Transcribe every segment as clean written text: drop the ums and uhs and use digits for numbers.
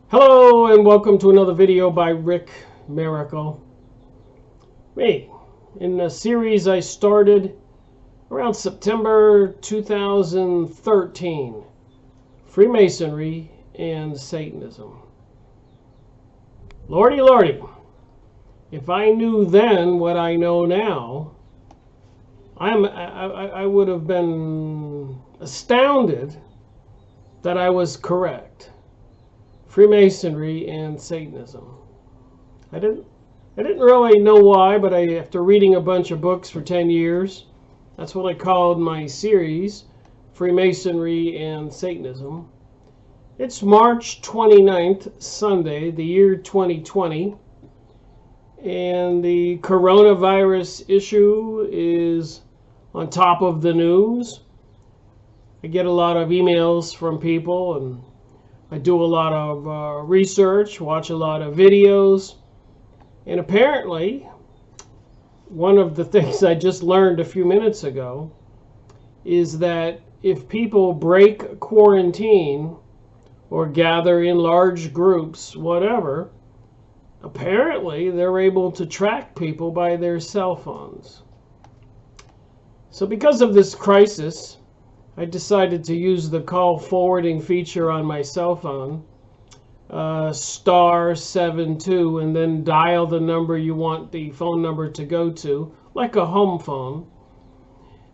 Hello and welcome to another video by Rick Miracle. Hey, in a series I started around September 2013, Freemasonry and Satanism. Lordy, lordy, if I knew then what I know now, I would have been astounded that I was correct. Freemasonry and Satanism. I didn't really know why, but after reading a bunch of books for 10 years, that's what I called my series, Freemasonry and Satanism. It's March 29th, Sunday, the year 2020, and the coronavirus issue is on top of the news. I get a lot of emails from people, and I do a lot of research, watch a lot of videos, and apparently one of the things I just learned a few minutes ago is that if people break quarantine or gather in large groups, whatever, apparently they're able to track people by their cell phones. So because of this crisis, I decided to use the call forwarding feature on my cell phone, *72, and then dial the number you want the phone number to go to, like a home phone.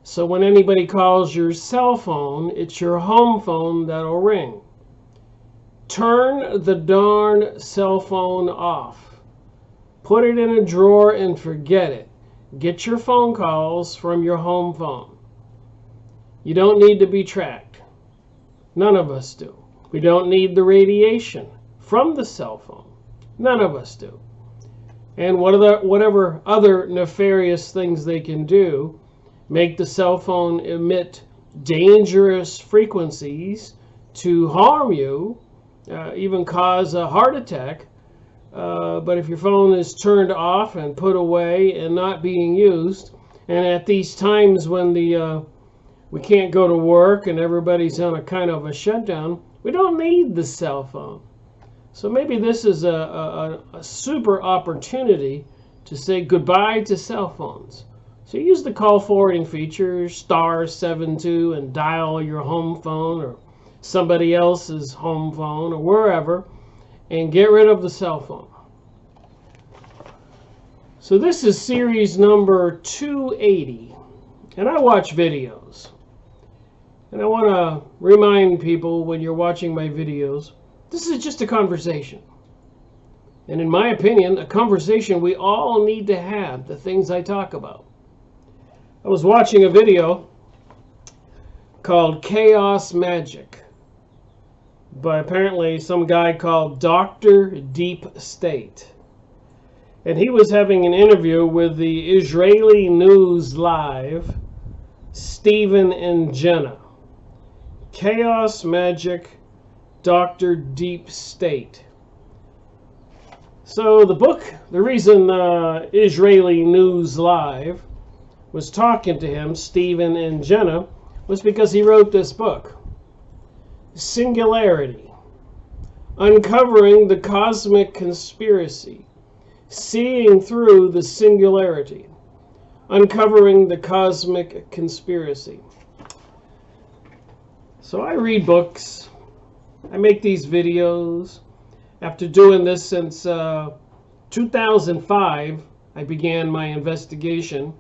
So when anybody calls your cell phone, it's your home phone that'll ring. Turn the darn cell phone off. Put it in a drawer and forget it. Get your phone calls from your home phone. You don't need to be tracked. None of us do. We don't need the radiation from the cell phone. None of us do. And whatever other nefarious things they can do, make the cell phone emit dangerous frequencies to harm you, even cause a heart attack. But if your phone is turned off and put away and not being used, and at these times when we can't go to work and everybody's on a kind of a shutdown, we don't need the cell phone. So maybe this is a super opportunity to say goodbye to cell phones. So use the call forwarding feature, *72, and dial your home phone or somebody else's home phone or wherever, and get rid of the cell phone. So this is series number 280, and I watch videos. And I want to remind people, when you're watching my videos, this is just a conversation. And in my opinion, a conversation we all need to have, the things I talk about. I was watching a video called Chaos Magic by apparently some guy called Dr. Deep State. And he was having an interview with the Israeli News Live, Stephen and Jenna. Chaos Magic, Dr. Deep State. So the book, the reason Israeli News Live was talking to him, Stephen and Jenna, was because he wrote this book, Singularity, Uncovering the Cosmic Conspiracy, Seeing Through the Singularity, Uncovering the Cosmic Conspiracy. So I read books, I make these videos. After doing this since 2005, I began my investigation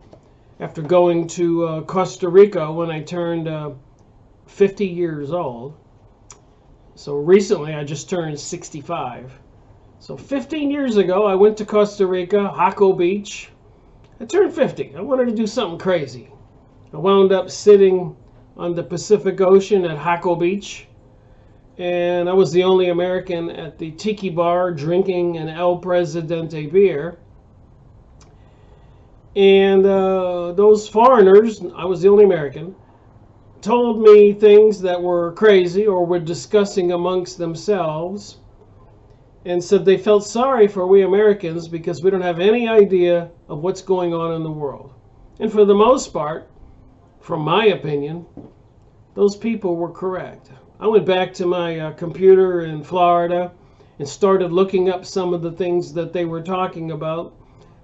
after going to Costa Rica when I turned 50 years old. So recently I just turned 65. So 15 years ago I went to Costa Rica, Jaco Beach. I turned 50. I wanted to do something crazy. I wound up sitting on the Pacific Ocean at Jaco Beach, and I was the only American at the tiki bar drinking an El Presidente beer. And those foreigners, I was the only American, told me things that were crazy or were discussing amongst themselves, and said they felt sorry for we Americans because we don't have any idea of what's going on in the world. And for the most part, from my opinion, those people were correct. I went back to my computer in Florida and started looking up some of the things that they were talking about,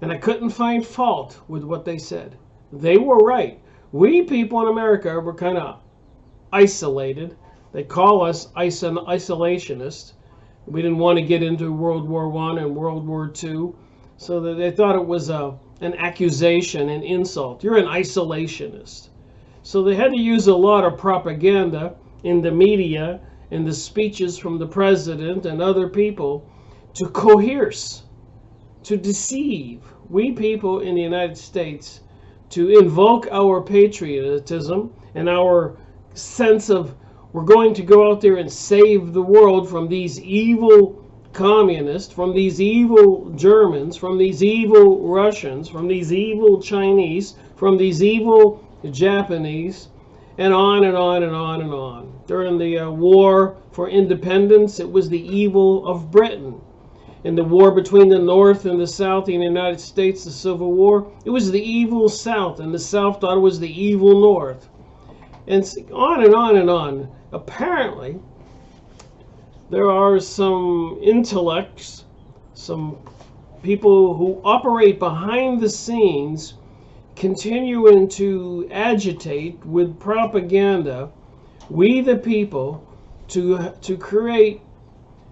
and I couldn't find fault with what they said. They were right. We people in America were kind of isolated. They call us isolationists. We didn't want to get into World War I and World War II, so that they thought it was an accusation, an insult. You're an isolationist. So they had to use a lot of propaganda in the media and the speeches from the president and other people to coerce, to deceive we people in the United States, to invoke our patriotism and our sense of we're going to go out there and save the world from these evil communists, from these evil Germans, from these evil Russians, from these evil Chinese, from these evil Japanese, and on and on and on and on. During the war for independence, it was the evil of Britain. In the war between the North and the South in the United States, the Civil War, it was the evil South, and the South thought it was the evil North. And on and on and on. Apparently, there are some intellects, some people who operate behind the scenes, continuing to agitate with propaganda, we the people, to create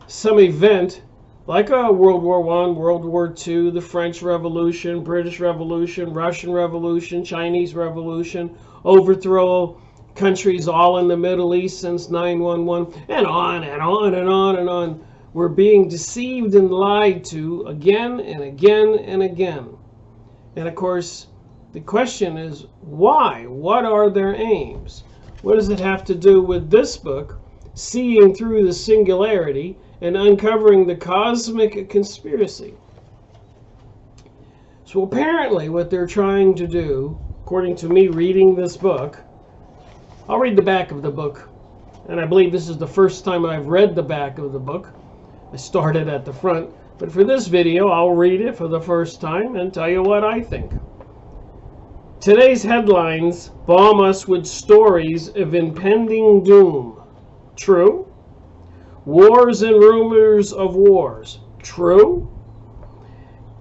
some event like a World War I, World War II, the French Revolution, British Revolution, Russian Revolution, Chinese Revolution, overthrow countries all in the Middle East since 9/11, and on and on and on and on. We're being deceived and lied to again and again and again. And of course, the question is, why? What are their aims? What does it have to do with this book, Seeing Through the Singularity and Uncovering the Cosmic Conspiracy? So apparently what they're trying to do, according to me reading this book, I'll read the back of the book, and I believe this is the first time I've read the back of the book. I started at the front, but for this video I'll read it for the first time and tell you what I think. Today's headlines bomb us with stories of impending doom. True. Wars and rumors of wars. True.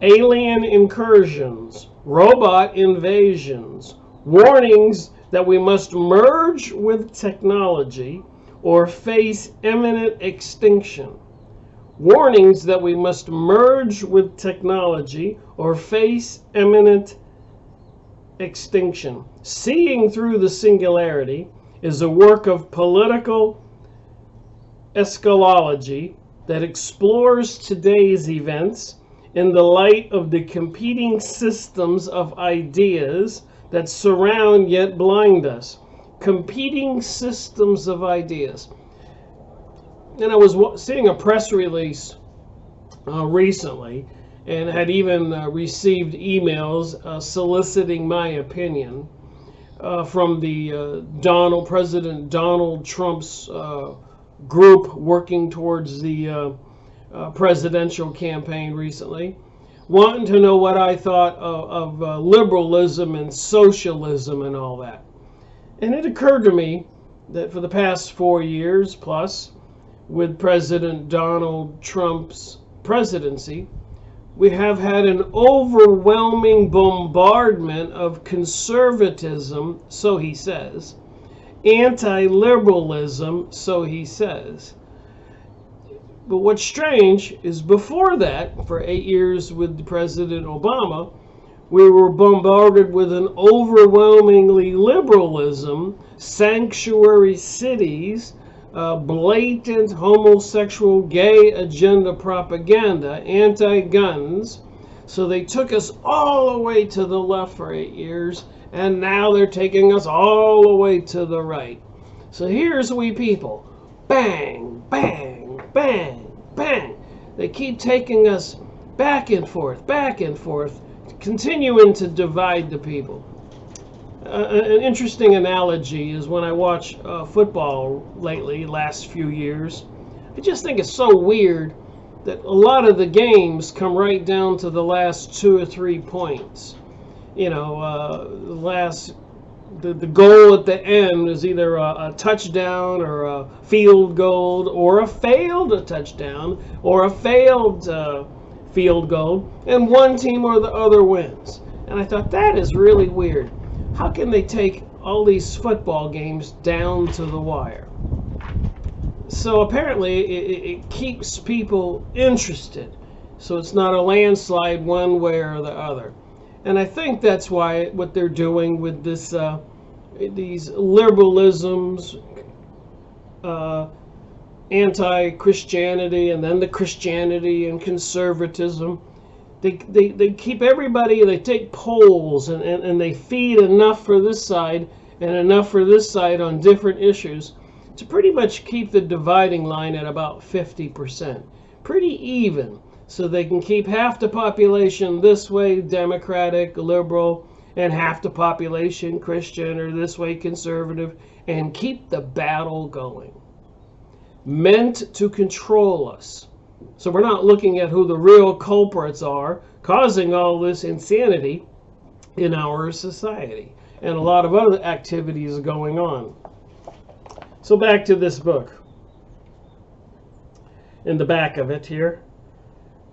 Alien incursions. Robot invasions. Warnings that we must merge with technology or face imminent extinction. Warnings that we must merge with technology or face imminent extinction. Seeing Through the Singularity is a work of political eschatology that explores today's events in the light of the competing systems of ideas that surround yet blind us. Competing systems of ideas. And I was seeing a press release recently, and had even received emails soliciting my opinion from the President Donald Trump's group working towards the presidential campaign recently, wanting to know what I thought of liberalism and socialism and all that. And it occurred to me that for the past 4 years plus, with President Donald Trump's presidency, we have had an overwhelming bombardment of conservatism, so he says, anti-liberalism, so he says. But what's strange is before that, for 8 years with President Obama, we were bombarded with an overwhelmingly liberalism, sanctuary cities, blatant homosexual gay agenda propaganda, anti-guns. So they took us all the way to the left for 8 years, and now they're taking us all the way to the right. So here's we people. Bang, bang, bang, bang. They keep taking us back and forth, continuing to divide the people. An interesting analogy is when I watch football lately, last few years, I just think it's so weird that a lot of the games come right down to the last 2 or 3 points. You know, the last the goal at the end is either a touchdown or a field goal or a failed touchdown or a failed field goal, and one team or the other wins. And I thought, that is really weird. How can they take all these football games down to the wire? So apparently it keeps people interested. So it's not a landslide one way or the other. And I think that's why what they're doing with this, these liberalisms, anti-Christianity, and then the Christianity and conservatism. They keep everybody, they take polls and they feed enough for this side and enough for this side on different issues to pretty much keep the dividing line at about 50%. Pretty even. So they can keep half the population this way, Democratic, liberal, and half the population Christian, or this way, conservative, and keep the battle going. Meant to control us. So we're not looking at who the real culprits are causing all this insanity in our society, and a lot of other activities going on. So back to this book. In the back of it here.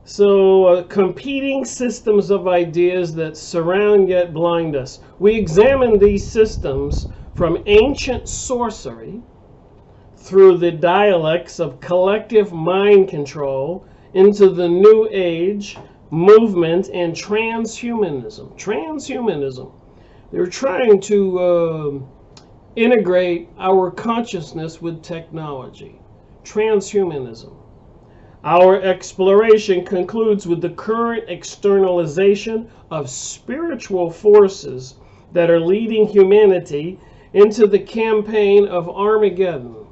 So, competing systems of ideas that surround yet blind us. We examine these systems from ancient sorcery through the dialects of collective mind control into the New Age movement and transhumanism. Transhumanism. They're trying to integrate our consciousness with technology. Transhumanism. Our exploration concludes with the current externalization of spiritual forces that are leading humanity into the campaign of Armageddon.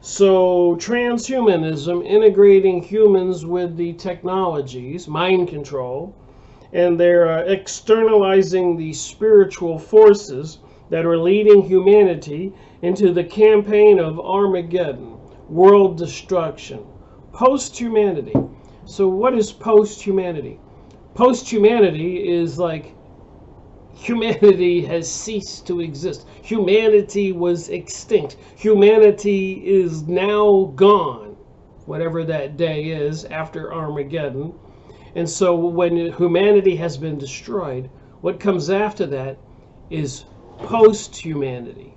So, transhumanism, integrating humans with the technologies, mind control, and they're externalizing the spiritual forces that are leading humanity into the campaign of Armageddon, world destruction. Post-humanity. So what is post-humanity? Post-humanity is like humanity has ceased to exist. Humanity was extinct. Humanity is now gone, whatever that day is after Armageddon. And so when humanity has been destroyed, what comes after that is post-humanity.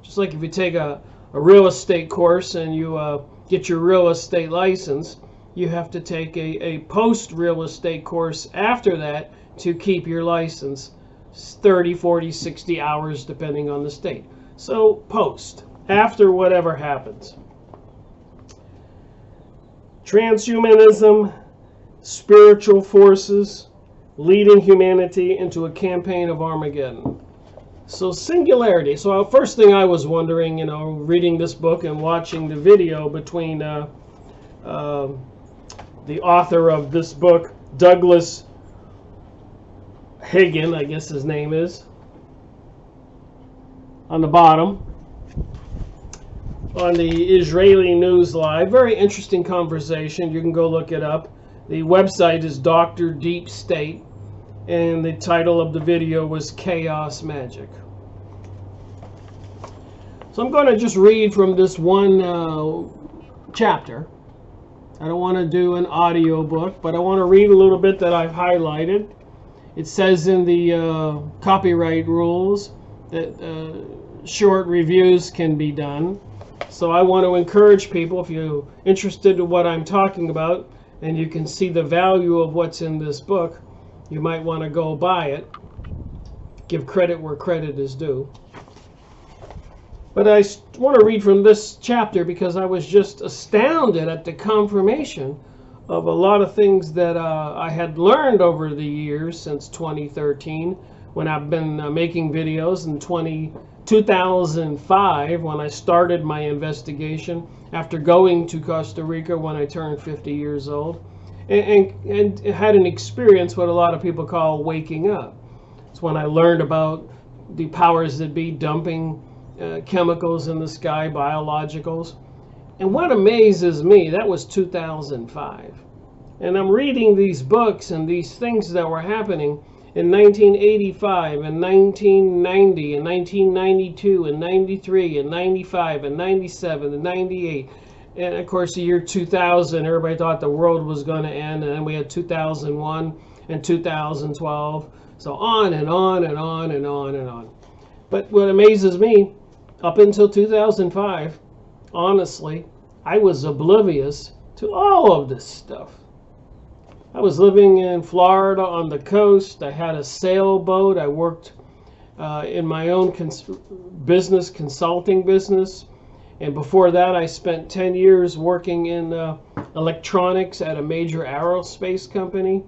Just like if you take a real estate course and you get your real estate license, you have to take a post-real estate course after that to keep your license 30, 40, 60 hours depending on the state. So post, after whatever happens. Transhumanism, spiritual forces leading humanity into a campaign of Armageddon. So singularity. So first thing I was wondering, reading this book and watching the video between the author of this book, Douglas Haug, I guess his name is, on the bottom, on the Israeli News Live. Very interesting conversation. You can go look it up. The website is Dr. Deep State. And the title of the video was Chaos Magic. So I'm going to just read from this one chapter. I don't want to do an audio book, but I want to read a little bit that I've highlighted. It says in the copyright rules that short reviews can be done. So I want to encourage people, if you're interested in what I'm talking about and you can see the value of what's in this book, you might want to go buy it. Give credit where credit is due. But I want to read from this chapter because I was just astounded at the confirmation of a lot of things that I had learned over the years since 2013, when I've been making videos. In 2005, when I started my investigation after going to Costa Rica when I turned 50 years old. And had an experience what a lot of people call waking up. It's when I learned about the powers that be dumping chemicals in the sky, biologicals. And what amazes me, that was 2005. And I'm reading these books and these things that were happening, in 1985 and 1990 and 1992 and 93 and 95 and 97 and 98. And of course, the year 2000, everybody thought the world was going to end, and then we had 2001 and 2012. So on and on and on and on and on. But what amazes me, up until 2005, honestly, I was oblivious to all of this stuff. I was living in Florida on the coast. I had a sailboat. I worked in my own consulting business. And before that, I spent 10 years working in electronics at a major aerospace company.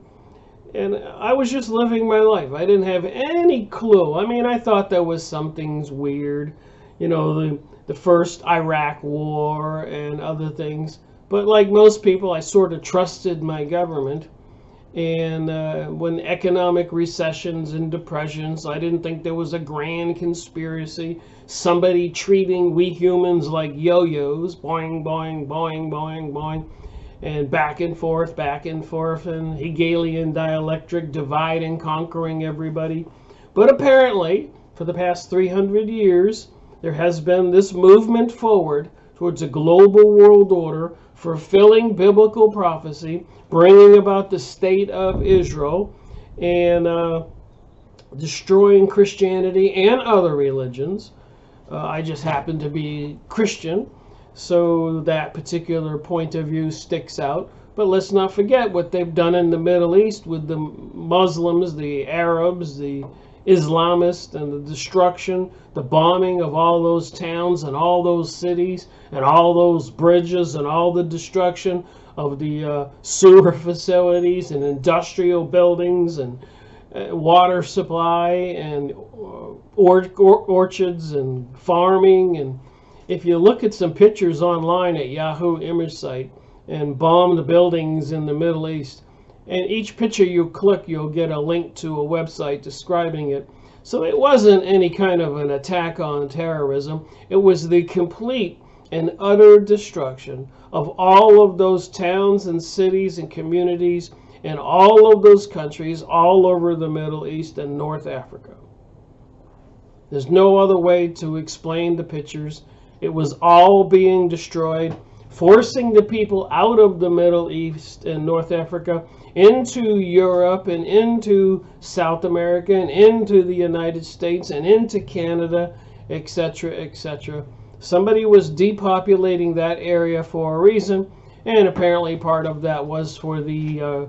And I was just living my life. I didn't have any clue. I mean, I thought there was some things weird, you know, the first Iraq war and other things. But like most people, I sort of trusted my government. And when economic recessions and depressions, I didn't think there was a grand conspiracy. Somebody treating we humans like yo-yos, boing, boing, boing, boing, boing, and back and forth, and Hegelian dialectic, divide and conquering everybody. But apparently, for the past 300 years, there has been this movement forward towards a global world order, fulfilling biblical prophecy, bringing about the state of Israel, and destroying Christianity and other religions. I just happen to be Christian, so that particular point of view sticks out. But let's not forget what they've done in the Middle East with the Muslims, the Arabs, the Islamists, and the destruction, the bombing of all those towns and all those cities and all those bridges and all the destruction of the sewer facilities and industrial buildings and water supply and orchards and farming. And if you look at some pictures online at Yahoo image site and bomb the buildings in the Middle East, and each picture you click, you'll get a link to a website describing it. So it wasn't any kind of an attack on terrorism. It was the complete and utter destruction of all of those towns and cities and communities and all of those countries all over the Middle East and North Africa. There's no other way to explain the pictures. It was all being destroyed, forcing the people out of the Middle East and North Africa into Europe and into South America and into the United States and into Canada, etc., etc. Somebody was depopulating that area for a reason, and apparently part of that was for the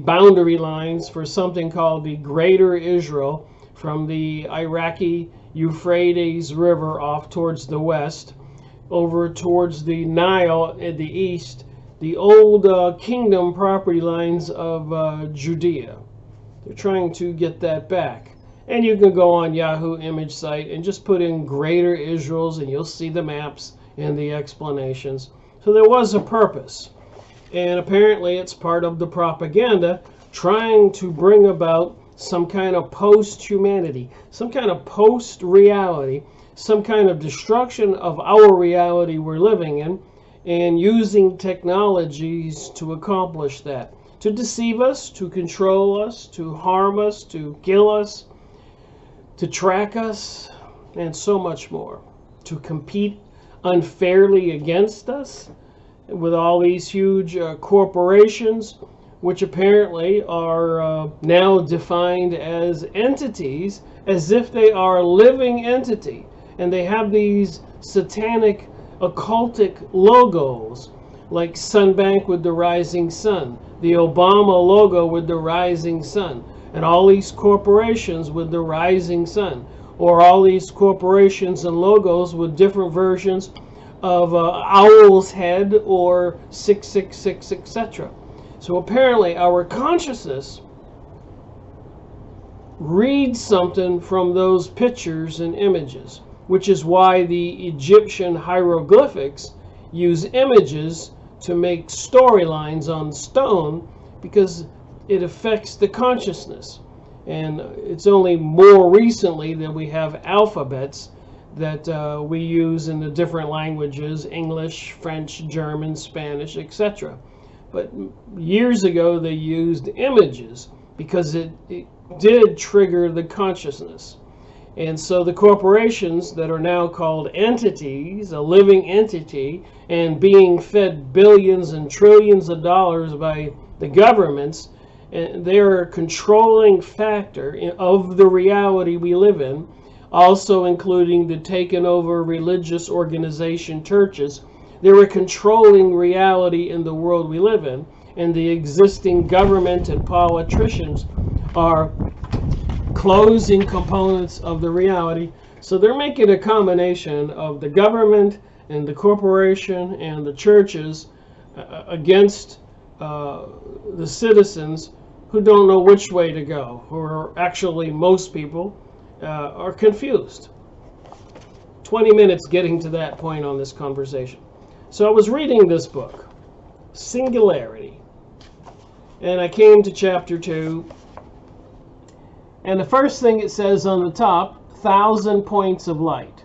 boundary lines for something called the Greater Israel, from the Iraqi Euphrates River off towards the west, over towards the Nile at the east, the old kingdom property lines of Judea. They're trying to get that back. And you can go on Yahoo image site and just put in Greater Israel's and you'll see the maps and the explanations. So there was a purpose. And apparently it's part of the propaganda trying to bring about some kind of post-humanity, some kind of post-reality, some kind of destruction of our reality we're living in, and using technologies to accomplish that, to deceive us, to control us, to harm us, to kill us, to track us, and so much more, to compete unfairly against us with all these huge corporations, which apparently are now defined as entities, as if they are a living entity. And they have these satanic, occultic logos, like Sunbank with the rising sun, the Obama logo with the rising sun, and all these corporations with the rising sun, or all these corporations and logos with different versions of owl's head or 666, etc. So apparently our consciousness reads something from those pictures and images, which is why the Egyptian hieroglyphics use images to make storylines on stone, because it affects the consciousness. And it's only more recently that we have alphabets that we use in the different languages, English, French, German, Spanish, etc. But years ago they used images because it did trigger the consciousness. And so the corporations that are now called entities, a living entity, and being fed billions and trillions of dollars by the governments, and they're a controlling factor of the reality we live in, also including the taken over religious organization churches. They're a controlling reality in the world we live in, and the existing government and politicians are closing components of the reality. So they're making a combination of the government and the corporation and the churches against the citizens who don't know which way to go, who are actually, most people are confused. 20 minutes getting to that point on this conversation. So I was reading this book, Singularity, and I came to chapter 2. And the first thing it says on the top, 1,000 points of light.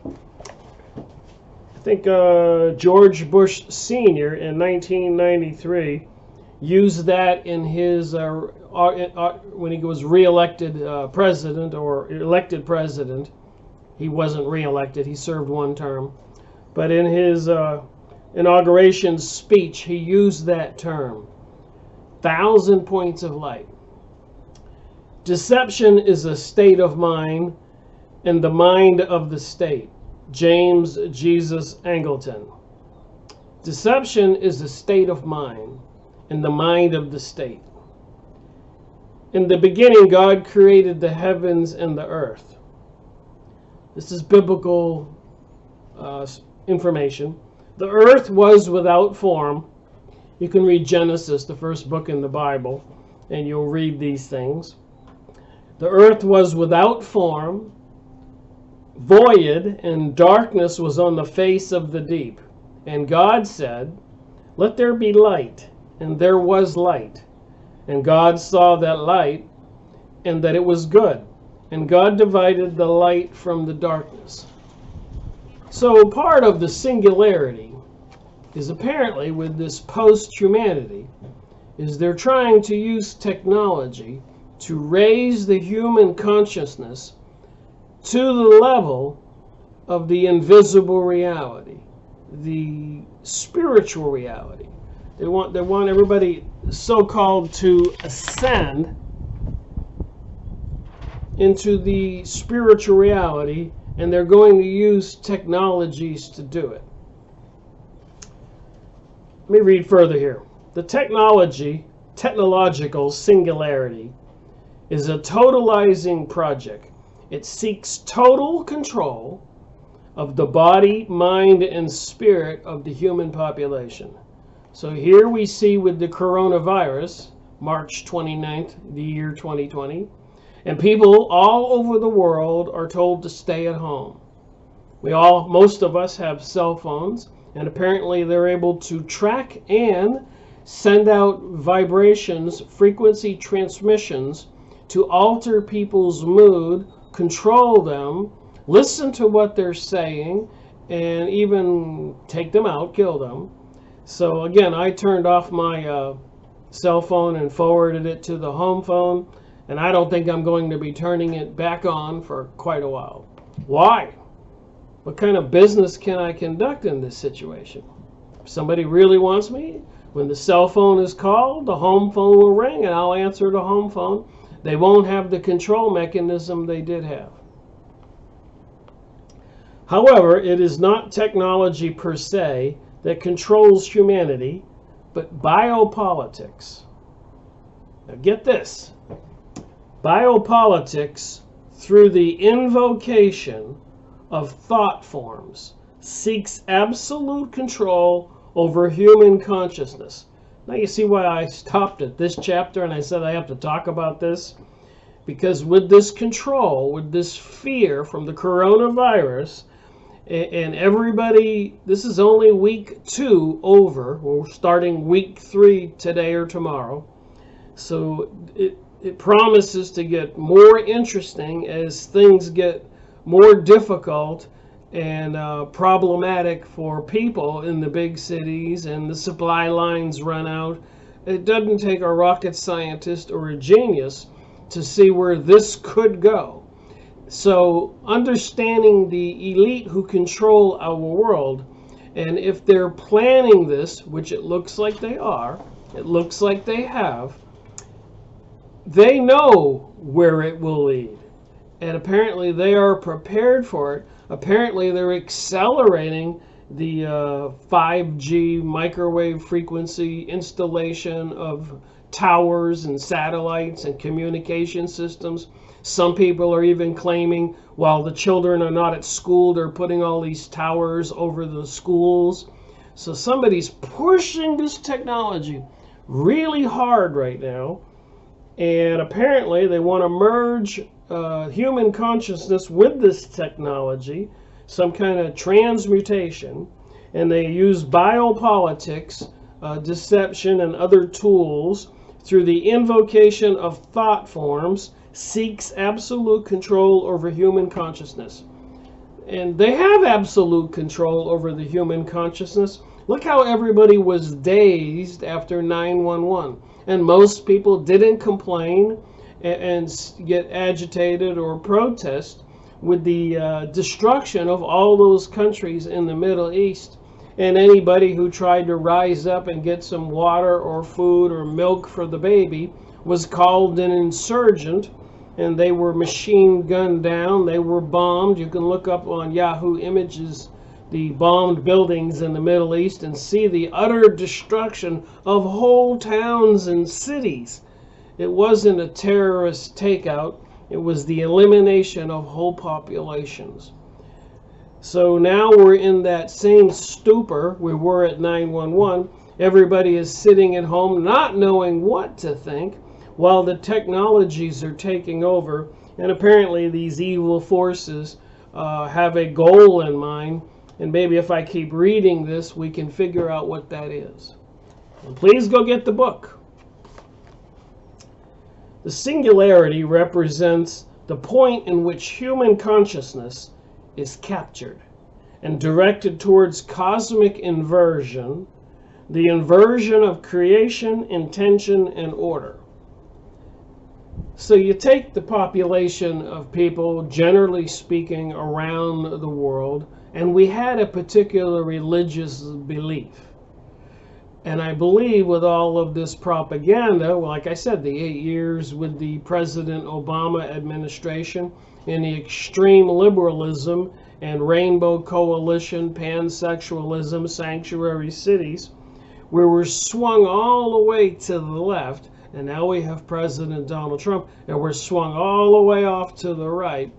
I think George Bush Sr. in 1993 used that in his, when he was re-elected president, or elected president. He wasn't re-elected, he served one term. But in his inauguration speech, he used that term, 1,000 points of light. Deception is a state of mind and the mind of the state. James Jesus Angleton. Deception is a state of mind and the mind of the state. In the beginning, God created the heavens and the earth. This is biblical information. The earth was without form. You can read Genesis, the first book in the Bible, and you'll read these things. The earth was without form, void, and darkness was on the face of the deep. And God said, "Let there be light," and there was light. And God saw that light, and that it was good. And God divided the light from the darkness. So part of the singularity is apparently with this post-humanity, is they're trying to use technology to raise the human consciousness to the level of the invisible reality, the spiritual reality. They want everybody so-called to ascend into the spiritual reality, and they're going to use technologies to do it. Let me read further here. The technological singularity is a totalizing project. It seeks total control of the body, mind, and spirit of the human population. So here we see with the coronavirus, March 29th, the year 2020, and people all over the world are told to stay at home. Most of us have cell phones, and apparently they're able to track and send out vibrations, frequency transmissions, to alter people's mood, control them, listen to what they're saying, and even take them out, kill them. So again, I turned off my cell phone and forwarded it to the home phone, and I don't think I'm going to be turning it back on for quite a while. Why? What kind of business can I conduct in this situation? If somebody really wants me, when the cell phone is called, the home phone will ring, and I'll answer the home phone. They won't have the control mechanism they did have. However, it is not technology per se that controls humanity, but biopolitics. Now get this. Biopolitics, through the invocation of thought forms, seeks absolute control over human consciousness. Now you see why I stopped at this chapter and I said I have to talk about this. Because with this control, with this fear from the coronavirus, and everybody, this is only week 2 over. We're starting week 3 today or tomorrow. So it promises to get more interesting as things get more difficult and problematic for people in the big cities, and the supply lines run out, it doesn't take a rocket scientist or a genius to see where this could go. So understanding the elite who control our world, and if they're planning this, which it looks like they are, it looks like they have, they know where it will lead. And apparently they are prepared for it. Apparently they're accelerating the 5G microwave frequency installation of towers and satellites and communication systems. Some people are even claiming while the children are not at school, they're putting all these towers over the schools. So somebody's pushing this technology really hard right now. And apparently they want to merge human consciousness with this technology, some kind of transmutation. And they use biopolitics, deception, and other tools through the invocation of thought forms, seeks absolute control over human consciousness. And they have absolute control over the human consciousness. Look how everybody was dazed after 9/11. And most people didn't complain and get agitated or protest with the destruction of all those countries in the Middle East. And anybody who tried to rise up and get some water or food or milk for the baby was called an insurgent, and they were machine gunned down. They were bombed. You can look up on Yahoo Images the bombed buildings in the Middle East and see the utter destruction of whole towns and cities. It wasn't a terrorist takeout. It was the elimination of whole populations. So now we're in that same stupor we were at 9/11. Everybody is sitting at home not knowing what to think while the technologies are taking over. And apparently these evil forces have a goal in mind. And maybe if I keep reading this, we can figure out what that is. And please go get the book. The singularity represents the point in which human consciousness is captured and directed towards cosmic inversion, the inversion of creation, intention, and order. So you take the population of people, generally speaking, around the world, and we had a particular religious belief. And I believe with all of this propaganda, like I said, the 8 years with the President Obama administration and the extreme liberalism and rainbow coalition, pansexualism, sanctuary cities, where we're swung all the way to the left, and now we have President Donald Trump, and we're swung all the way off to the right.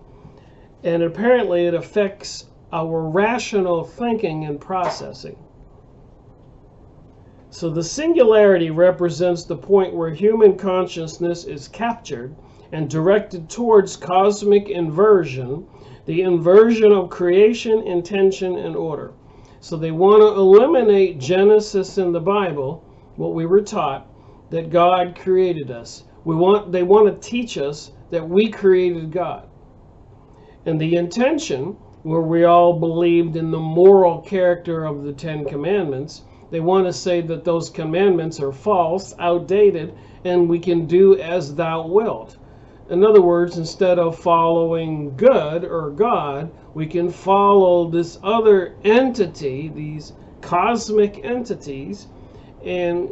And apparently it affects our rational thinking and processing. So the singularity represents the point where human consciousness is captured and directed towards cosmic inversion, the inversion of creation, intention, and order. So they want to eliminate Genesis in the Bible, what we were taught, that God created us. They want to teach us that we created God. And the intention, where we all believed in the moral character of the 10 Commandments, they want to say that those commandments are false, outdated, and we can do as thou wilt. In other words, instead of following good or God, we can follow this other entity, these cosmic entities, and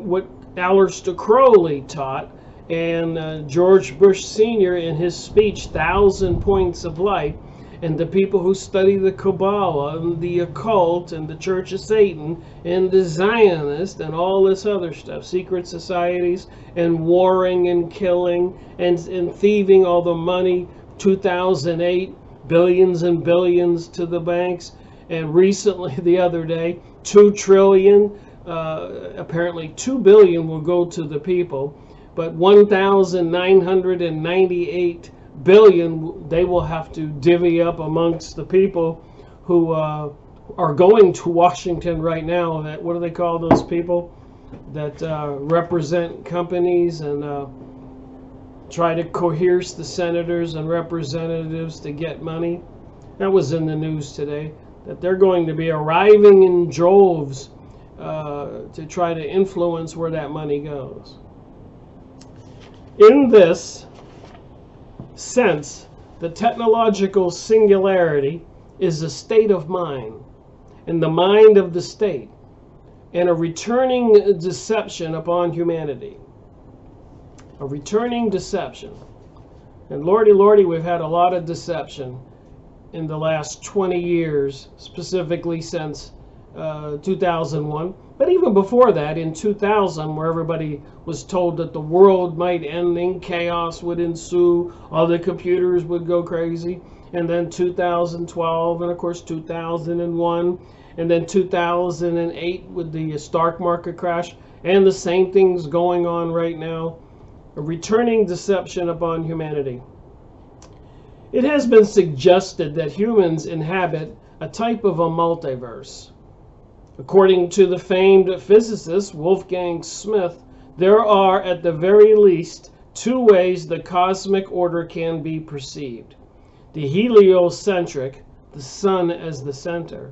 what Aleister Crowley taught, and George Bush Sr. in his speech, 1,000 Points of Light, and the people who study the Kabbalah and the occult and the Church of Satan and the Zionist and all this other stuff, secret societies and warring and killing and thieving all the money, 2008, billions and billions to the banks, and recently the other day, 2 trillion, apparently 2 billion will go to the people, but 1,998 billion they will have to divvy up amongst the people who are going to Washington right now. That, what do they call those people that represent companies and try to coerce the senators and representatives to get money? That was in the news today, that they're going to be arriving in droves to try to influence where that money goes. In this sense, the technological singularity is a state of mind, and the mind of the state, and a returning deception upon humanity. A returning deception. And lordy, lordy, we've had a lot of deception in the last 20 years, specifically since 2001. But even before that, in 2000, where everybody was told that the world might end and chaos would ensue, all the computers would go crazy. And then 2012, and of course 2001, and then 2008 with the stock market crash, and the same things going on right now. A returning deception upon humanity. It has been suggested that humans inhabit a type of a multiverse. According to the famed physicist Wolfgang Smith, there are at the very least two ways the cosmic order can be perceived. The heliocentric, the sun as the center,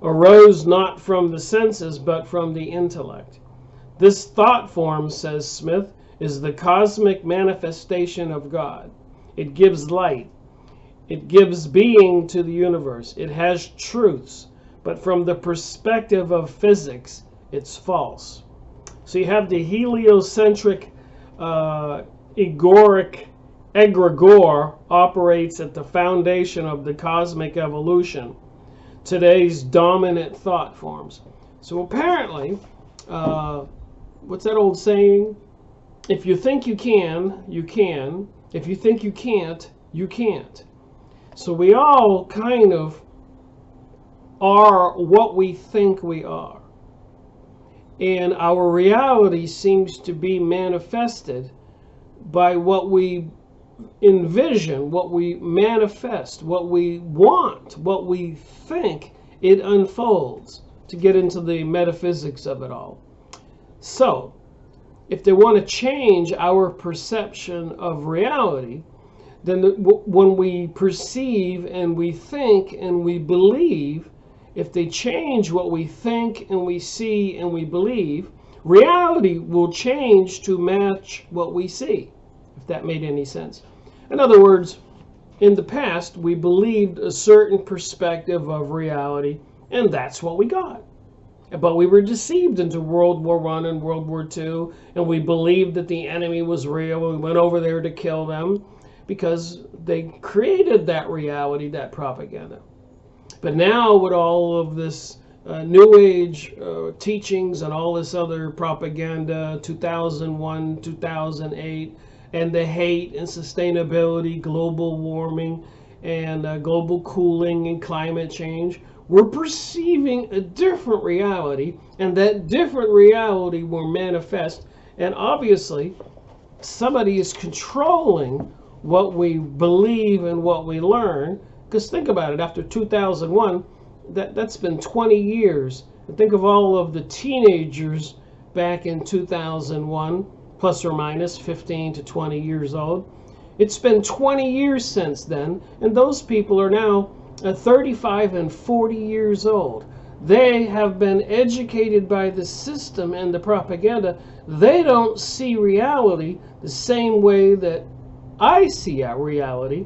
arose not from the senses but from the intellect. This thought form, says Smith, is the cosmic manifestation of God. It gives light. It gives being to the universe. It has truths, but from the perspective of physics, it's false. So you have the heliocentric egregore operates at the foundation of the cosmic evolution, today's dominant thought forms. So apparently, what's that old saying? If you think you can, you can. If you think you can't, you can't. So we all kind of are what we think we are. And our reality seems to be manifested by what we envision, what we manifest, what we want, what we think. It unfolds, to get into the metaphysics of it all. So, if they want to change our perception of reality, then when we perceive and we think and we believe, if they change what we think and we see and we believe, reality will change to match what we see, if that made any sense. In other words, in the past, we believed a certain perspective of reality, and that's what we got. But we were deceived into World War I and World War II, and we believed that the enemy was real, and we went over there to kill them because they created that reality, that propaganda. But now with all of this New Age teachings and all this other propaganda, 2001, 2008, and the hate and sustainability, global warming, and global cooling and climate change, we're perceiving a different reality, and that different reality will manifest. And obviously, somebody is controlling what we believe and what we learn. Because think about it, after 2001, that's been 20 years. And think of all of the teenagers back in 2001, plus or minus 15 to 20 years old. It's been 20 years since then, and those people are now 35 and 40 years old. They have been educated by the system and the propaganda. They don't see reality the same way that I see our reality,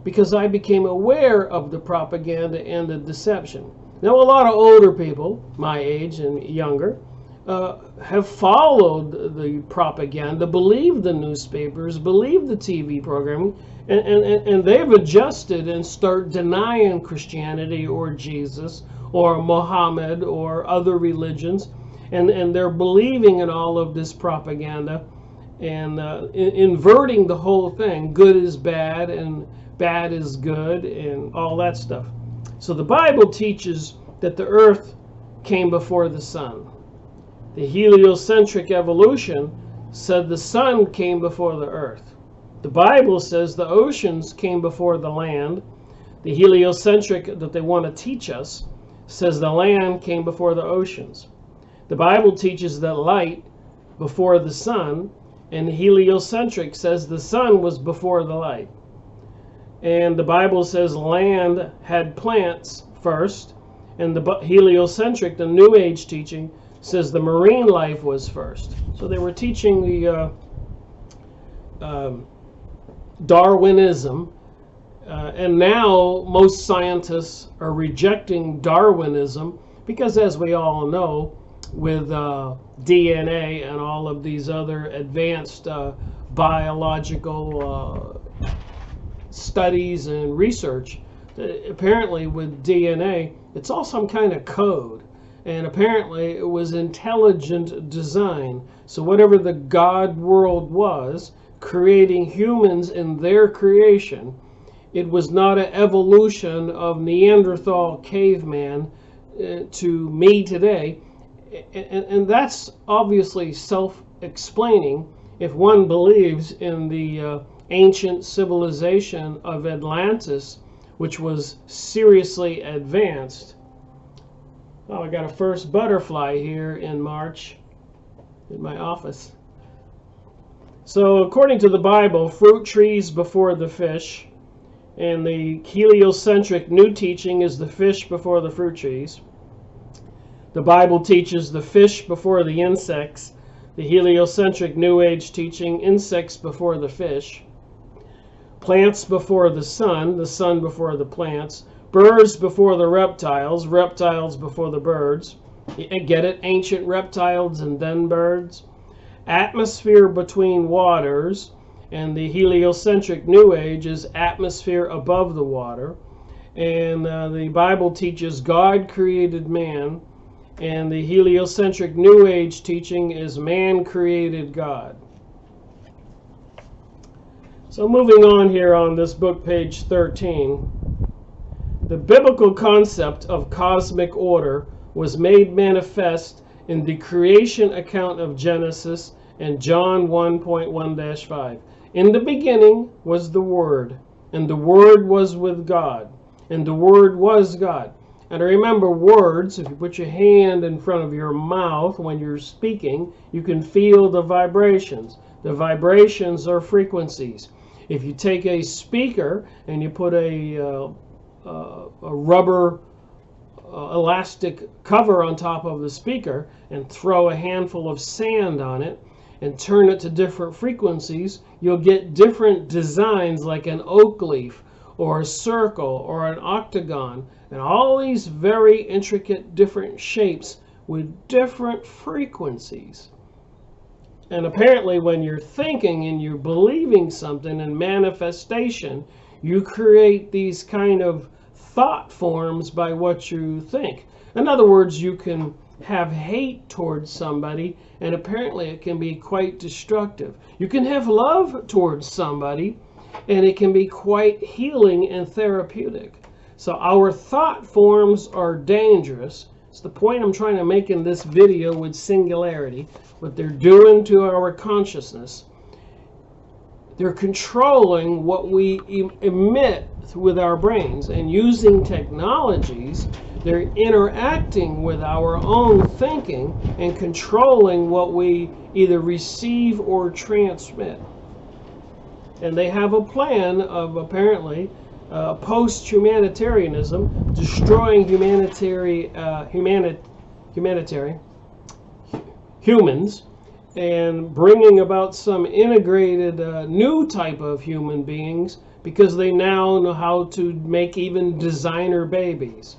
because I became aware of the propaganda and the deception. Now, a lot of older people, my age and younger, have followed the propaganda, believed the newspapers, believed the TV programming, and they've adjusted and start denying Christianity or Jesus or Muhammad or other religions, and they're believing in all of this propaganda and inverting the whole thing. Good is bad and bad is good and all that stuff. So the Bible teaches that the earth came before the sun. The heliocentric evolution said the sun came before the earth. The Bible says the oceans came before the land. The heliocentric that they want to teach us says the land came before the oceans. The Bible teaches that light before the sun, and the heliocentric says the sun was before the light. And the Bible says land had plants first, And the heliocentric, the New Age teaching, says the marine life was first. So they were teaching the Darwinism, and now most scientists are rejecting Darwinism because, as we all know, with DNA and all of these other advanced biological studies and research, apparently with DNA, it's all some kind of code. And apparently it was intelligent design. So whatever the God world was, creating humans in their creation, it was not an evolution of Neanderthal caveman to me today. And that's obviously self-explaining if one believes in the ancient civilization of Atlantis, which was seriously advanced. Oh, I got a first butterfly here in March in my office. So according to the Bible, fruit trees before the fish, and the heliocentric new teaching is the fish before the fruit trees. The Bible teaches the fish before the insects. The heliocentric New Age teaching, insects before the fish. Plants before the sun before the plants. Birds before the reptiles, reptiles before the birds. Get it? Ancient reptiles and then birds. Atmosphere between waters, and the heliocentric New Age is atmosphere above the water. And the Bible teaches God created man, and the heliocentric New Age teaching is man created God. So moving on here on this book, page 13, the biblical concept of cosmic order was made manifest in the creation account of Genesis and John 1.1-5. In the beginning was the Word, and the Word was with God, and the Word was God. And remember, words, if you put your hand in front of your mouth when you're speaking, you can feel the vibrations. The vibrations are frequencies. If you take a speaker and you put a rubber elastic cover on top of the speaker and throw a handful of sand on it and turn it to different frequencies, you'll get different designs like an oak leaf or a circle or an octagon, and all these very intricate different shapes with different frequencies. And apparently when you're thinking and you're believing something in manifestation, you create these kind of thought forms by what you think. In other words, you can have hate towards somebody, and apparently it can be quite destructive. You can have love towards somebody, and it can be quite healing and therapeutic. So our thought forms are dangerous. It's the point I'm trying to make in this video with singularity. What they're doing to our consciousness, they're controlling what we emit with our brains, and using technologies, they're interacting with our own thinking and controlling what we either receive or transmit. And they have a plan of apparently post-humanitarianism, destroying humans, and bringing about some integrated new type of human beings, because they now know how to make even designer babies.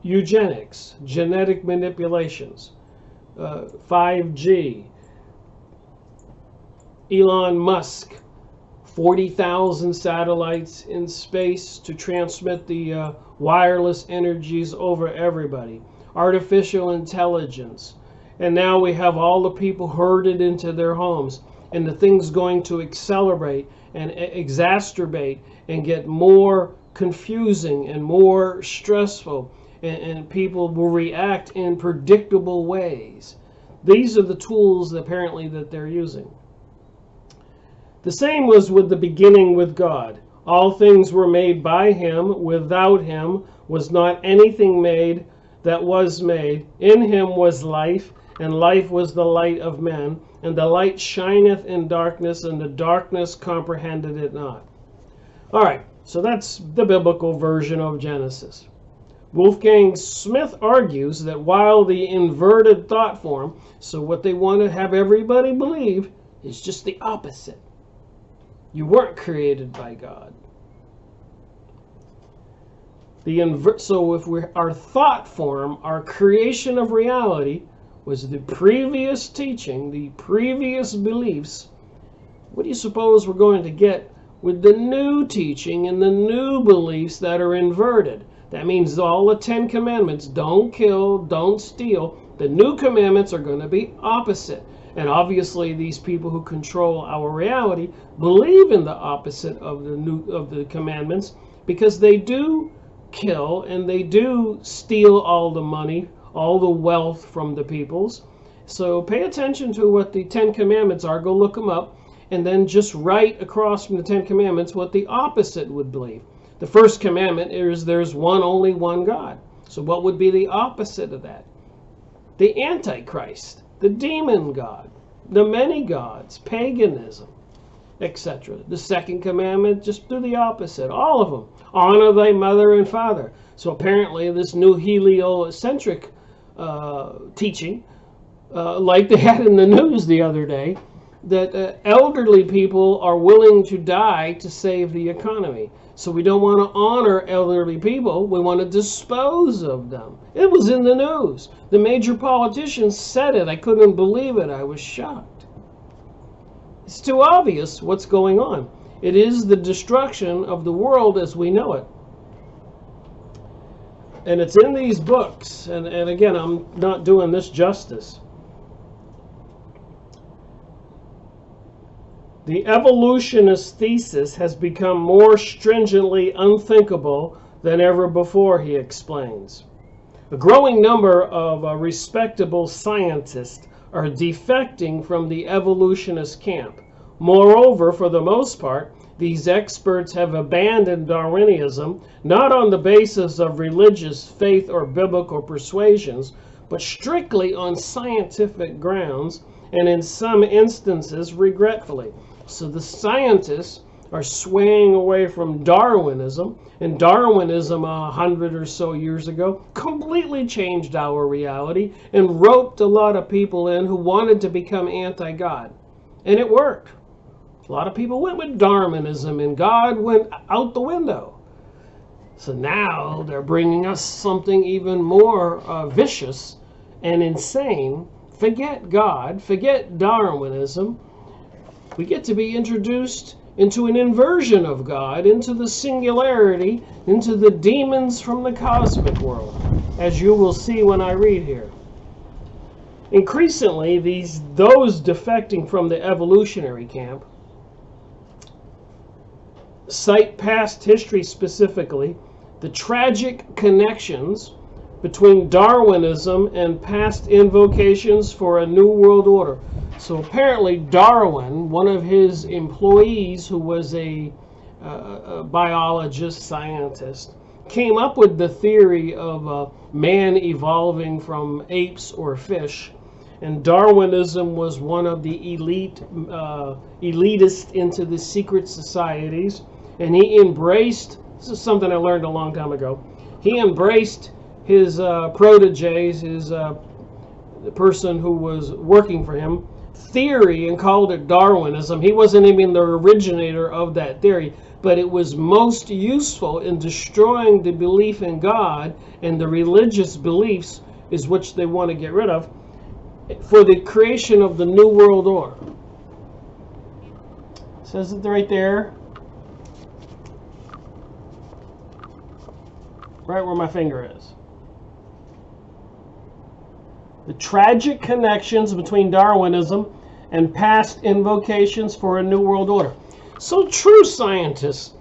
Eugenics, genetic manipulations, 5G, Elon Musk, 40,000 satellites in space to transmit the wireless energies over everybody, artificial intelligence. And now we have all the people herded into their homes, and the thing's going to accelerate and exacerbate and get more confusing and more stressful, and people will react in predictable ways. These are the tools apparently that they're using. The same was with the beginning with God. All things were made by him. Without him was not anything made that was made. In him was life, and life was the light of men. And the light shineth in darkness, and the darkness comprehended it not. All right, so that's the biblical version of Genesis. Wolfgang Smith argues that while the inverted thought form, so what they want to have everybody believe, is just the opposite. You weren't created by God. So if our thought form, our creation of reality, was the previous teaching, the previous beliefs, what do you suppose we're going to get with the new teaching and the new beliefs that are inverted? That means all the 10 commandments, don't kill, don't steal, the new commandments are going to be opposite. And obviously these people who control our reality believe in the opposite of the commandments, because they do kill and they do steal all the money, all the wealth from the peoples. So pay attention to what the 10 commandments are, go look them up, and then just write across from the 10 commandments what the opposite would believe. The first commandment is there's only one God. So what would be the opposite of that? The Antichrist, the demon god, the many gods, paganism, etc. The second commandment, just do the opposite, all of them. Honor thy mother and father. So apparently this new heliocentric teaching, like they had in the news the other day, that elderly people are willing to die to save the economy. So we don't want to honor elderly people, we want to dispose of them. It was in the news. The major politicians said it. I couldn't believe it. I was shocked. It's too obvious what's going on. It is the destruction of the world as we know it. And it's in these books, and again, I'm not doing this justice. The evolutionist thesis has become more stringently unthinkable than ever before, he explains. A growing number of respectable scientists are defecting from the evolutionist camp. Moreover, for the most part, these experts have abandoned Darwinism, not on the basis of religious faith or biblical persuasions, but strictly on scientific grounds, and in some instances, regretfully. So the scientists are swaying away from Darwinism, and Darwinism 100 or so years ago completely changed our reality and roped a lot of people in who wanted to become anti-God. And it worked. A lot of people went with Darwinism and God went out the window. So now they're bringing us something even more vicious and insane. Forget God, forget Darwinism. We get to be introduced into an inversion of God, into the singularity, into the demons from the cosmic world, as you will see when I read here. Increasingly, those defecting from the evolutionary camp cite past history, specifically the tragic connections between Darwinism and past invocations for a new world order. So apparently Darwin, one of his employees who was a biologist, scientist, came up with the theory of man evolving from apes or fish. And Darwinism was one of the elitist into the secret societies. And he embraced, this is something I learned a long time ago, he embraced his proteges, the person who was working for him, theory and called it Darwinism. He wasn't even the originator of that theory, but it was most useful in destroying the belief in God and the religious beliefs is which they want to get rid of for the creation of the New World Order. It says it right there. Right where my finger is. The tragic connections between Darwinism and past invocations for a new world order. So true scientists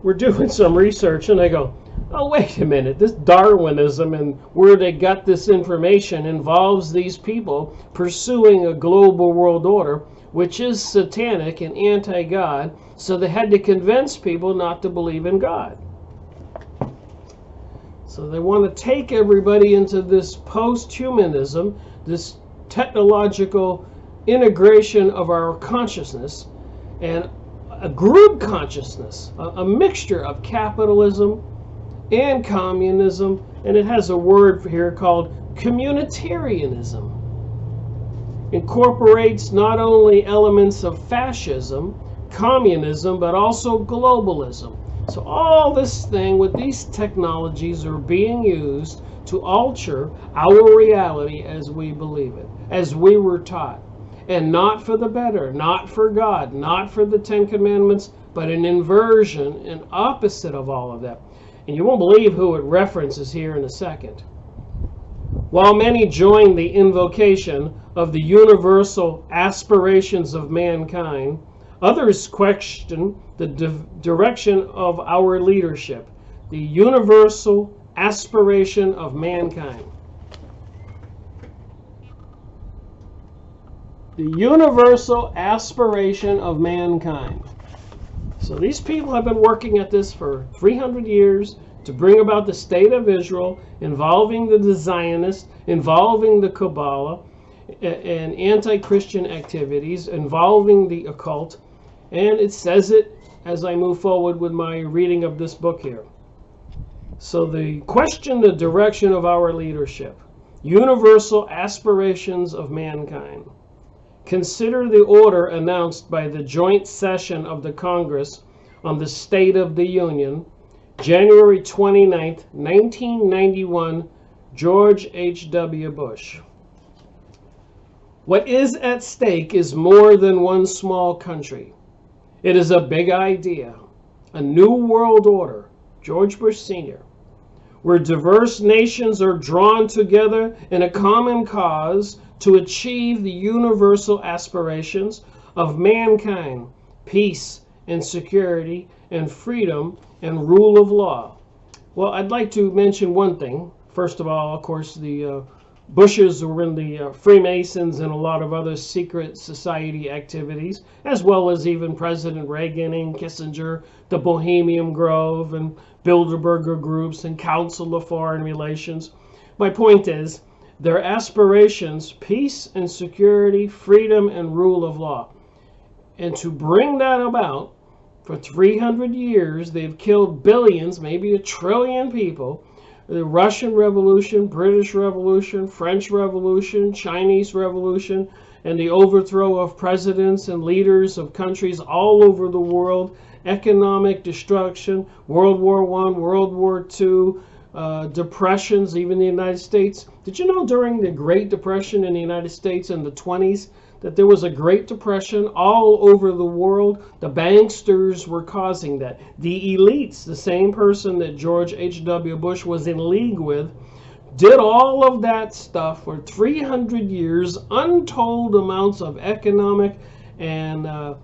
were doing some research and they go, oh, wait a minute, this Darwinism and where they got this information involves these people pursuing a global world order, which is satanic and anti-God, so they had to convince people not to believe in God. So they want to take everybody into this post-humanism, this technological integration of our consciousness, and a group consciousness, a mixture of capitalism, and communism, and it has a word here called communitarianism. Incorporates not only elements of fascism, communism, but also globalism. So all this thing with these technologies are being used to alter our reality as we believe it, as we were taught. And not for the better, not for God, not for the Ten Commandments, but an inversion, an opposite of all of that. And you won't believe who it references here in a second. While many join the invocation of the universal aspirations of mankind, others question the direction of our leadership, the universal aspiration of mankind. The universal aspiration of mankind. So these people have been working at this for 300 years to bring about the state of Israel, involving the Zionists, involving the Kabbalah, and anti-Christian activities, involving the occult. And it says it as I move forward with my reading of this book here. So the question, the direction of our leadership, universal aspirations of mankind. Consider the order announced by the joint session of the Congress on the State of the Union, January 29, 1991, George H.W. Bush. What is at stake is more than one small country. It is a big idea, a new world order, George Bush Sr., where diverse nations are drawn together in a common cause to achieve the universal aspirations of mankind, peace and security and freedom and rule of law. Well, I'd like to mention one thing. First of all, of course, the Bushes were in the Freemasons and a lot of other secret society activities, as well as even President Reagan and Kissinger, the Bohemian Grove and Bilderberger groups and Council of Foreign Relations. My point is, their aspirations, peace and security, freedom and rule of law. And to bring that about, for 300 years, they've killed billions, maybe 1 trillion people. The Russian Revolution, British Revolution, French Revolution, Chinese Revolution, and the overthrow of presidents and leaders of countries all over the world, economic destruction, World War I, World War II, depressions, even in the United States. Did you know during the Great Depression in the United States in the 20s that there was a Great Depression all over the world? The banksters were causing that. The elites, the same person that George H.W. Bush was in league with, did all of that stuff for 300 years, untold amounts of economic and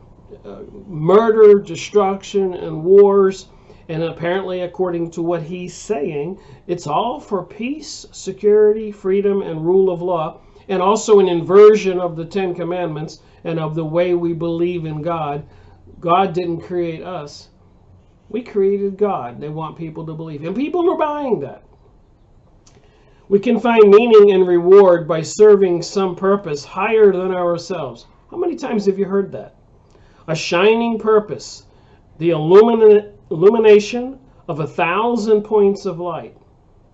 murder, destruction, and wars. And apparently, according to what he's saying, it's all for peace, security, freedom, and rule of law, and also an inversion of the Ten Commandments and of the way we believe in God. God didn't create us. We created God. They want people to believe. And people are buying that. We can find meaning and reward by serving some purpose higher than ourselves. How many times have you heard that? A shining purpose, the illumination of 1,000 points of light.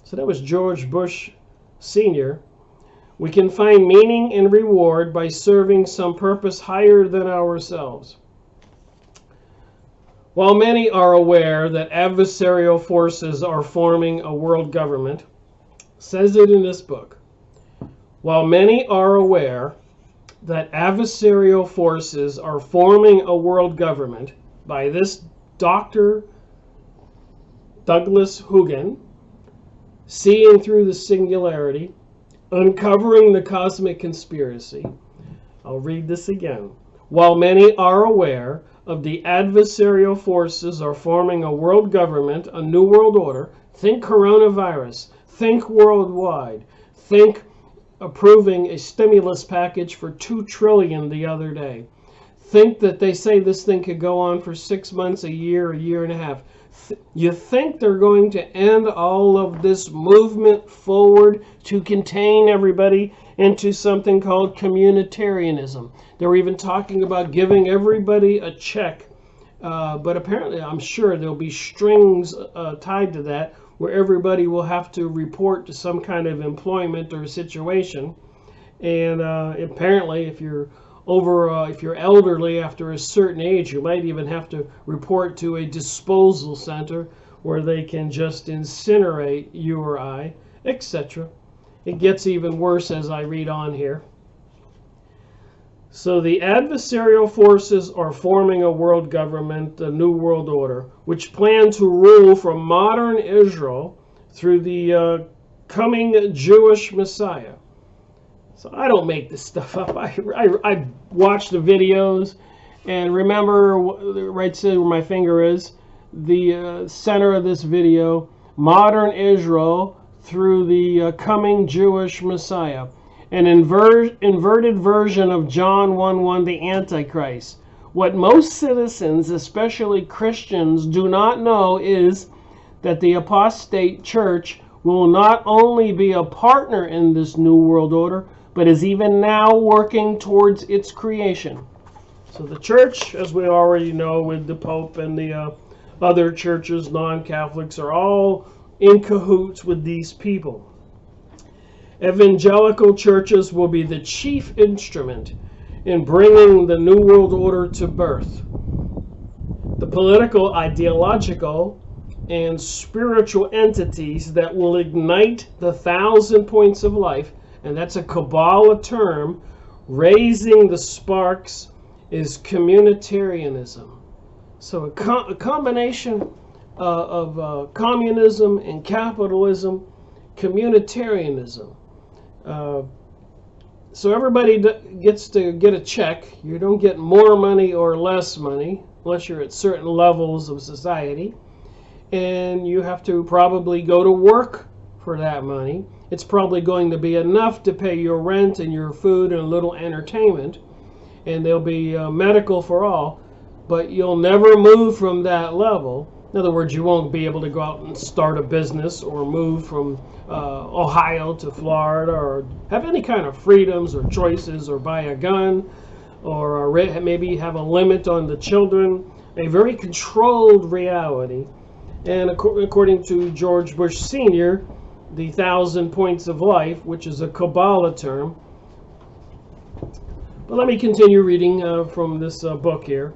So that was George Bush Sr. We can find meaning and reward by serving some purpose higher than ourselves. While many are aware that adversarial forces are forming a world government, says it in this book, while many are aware that adversarial forces are forming a world government by this Dr. Douglas Haug, seeing through the singularity, uncovering the cosmic conspiracy. I'll read this again. While many are aware of the adversarial forces are forming a world government, a new world order, think coronavirus, think worldwide, think approving a stimulus package for $2 trillion the other day. Think that they say this thing could go on for 6 months, a year and a half. You think they're going to end all of this movement forward to contain everybody into something called communitarianism. They're even talking about giving everybody a check. But apparently, I'm sure there'll be strings tied to that where everybody will have to report to some kind of employment or situation. And apparently, if you're if you're elderly after a certain age, you might even have to report to a disposal center where they can just incinerate you or I, etc. It gets even worse as I read on here. So the adversarial forces are forming a world government, a new world order, which plan to rule from modern Israel through the coming Jewish Messiah. So I don't make this stuff up. I watch the videos, and remember right where my finger is, the center of this video, modern Israel through the coming Jewish Messiah. An inverted version of John 1:1, the Antichrist. What most citizens, especially Christians, do not know is that the apostate church will not only be a partner in this new world order, but is even now working towards its creation. So the church, as we already know with the Pope and the other churches, non-Catholics, are all in cahoots with these people. Evangelical churches will be the chief instrument in bringing the New World Order to birth. The political, ideological, and spiritual entities that will ignite the 1,000 points of life, and that's a Kabbalah term, raising the sparks, is communitarianism. So a combination of communism and capitalism, communitarianism. So everybody gets to get a check. You don't get more money or less money unless you're at certain levels of society. And you have to probably go to work for that money. It's probably going to be enough to pay your rent and your food and a little entertainment. And there'll be medical for all. But you'll never move from that level. In other words, you won't be able to go out and start a business or move from Ohio to Florida or have any kind of freedoms or choices or buy a gun or maybe have a limit on the children. A very controlled reality. And according to George Bush Sr., the 1,000 points of life, which is a Kabbalah term. But let me continue reading from this book here.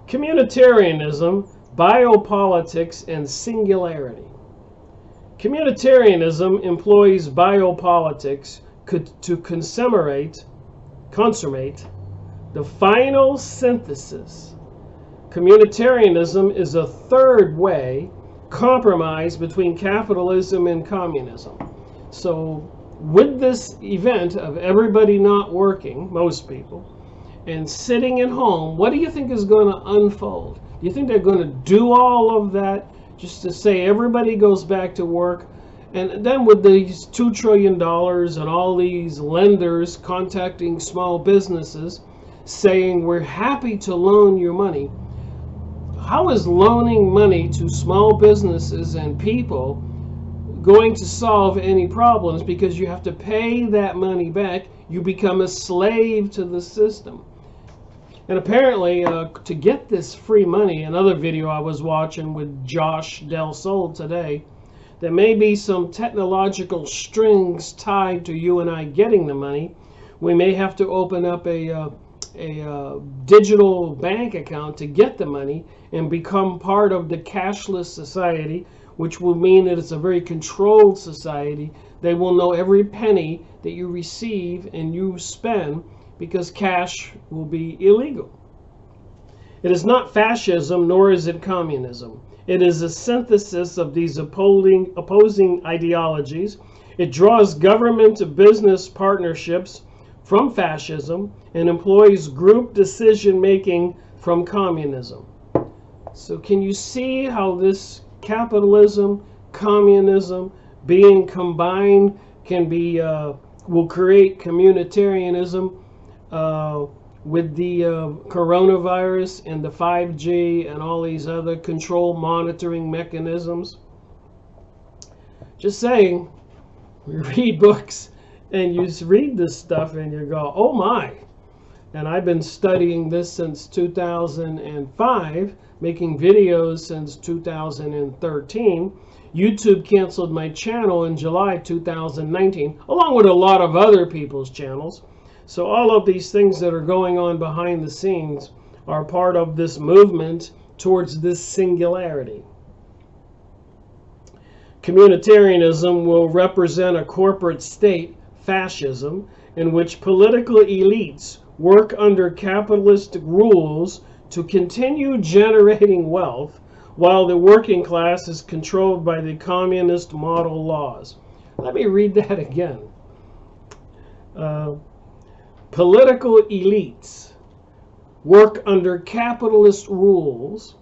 Communitarianism, biopolitics, and singularity. Communitarianism employs biopolitics to consummate the final synthesis. Communitarianism is a third way compromise between capitalism and communism. So with this event of everybody not working, most people, and sitting at home, what do you think is going to unfold? Do you think they're going to do all of that just to say everybody goes back to work? And then with these $2 trillion and all these lenders contacting small businesses saying we're happy to loan you money, how is loaning money to small businesses and people going to solve any problems? Because you have to pay that money back. You become a slave to the system. And apparently, to get this free money, another video I was watching with Josh Del Sol today, there may be some technological strings tied to you and I getting the money. We may have to open up a digital bank account to get the money and become part of the cashless society, which will mean that it's a very controlled society. They will know every penny that you receive and you spend, because cash will be illegal. It is not fascism, nor is it communism. It is a synthesis of these opposing ideologies. It draws government to business partnerships from fascism and employs group decision-making from communism. So can you see how this capitalism, communism being combined can be, will create communitarianism with the coronavirus and the 5G and all these other control monitoring mechanisms? Just saying, we read books and you read this stuff and you go, oh my. And I've been studying this since 2005, making videos since 2013. YouTube canceled my channel in July 2019, along with a lot of other people's channels. So all of these things that are going on behind the scenes are part of this movement towards this singularity. Communitarianism will represent a corporate state, fascism, in which political elites work under capitalistic rules to continue generating wealth, while the working class is controlled by the communist model laws. Let me read that again. Political elites work under capitalist rules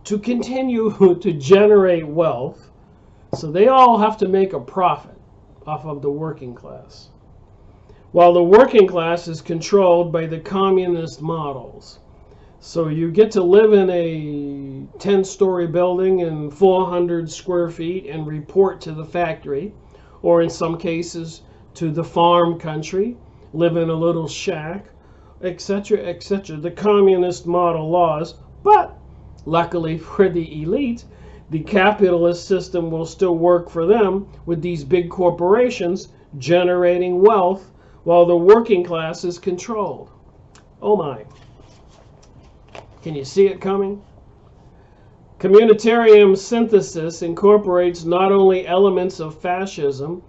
to continue to generate wealth, so they all have to make a profit off of the working class, while the working class is controlled by the communist models. So you get to live in a 10-story building in 400 square feet and report to the factory, or in some cases to the farm country, live in a little shack, etc., etc. The communist model laws. But luckily for the elite, the capitalist system will still work for them, with these big corporations generating wealth while the working class is controlled. Oh my. Can you see it coming? Communitarian synthesis incorporates not only elements of fascism,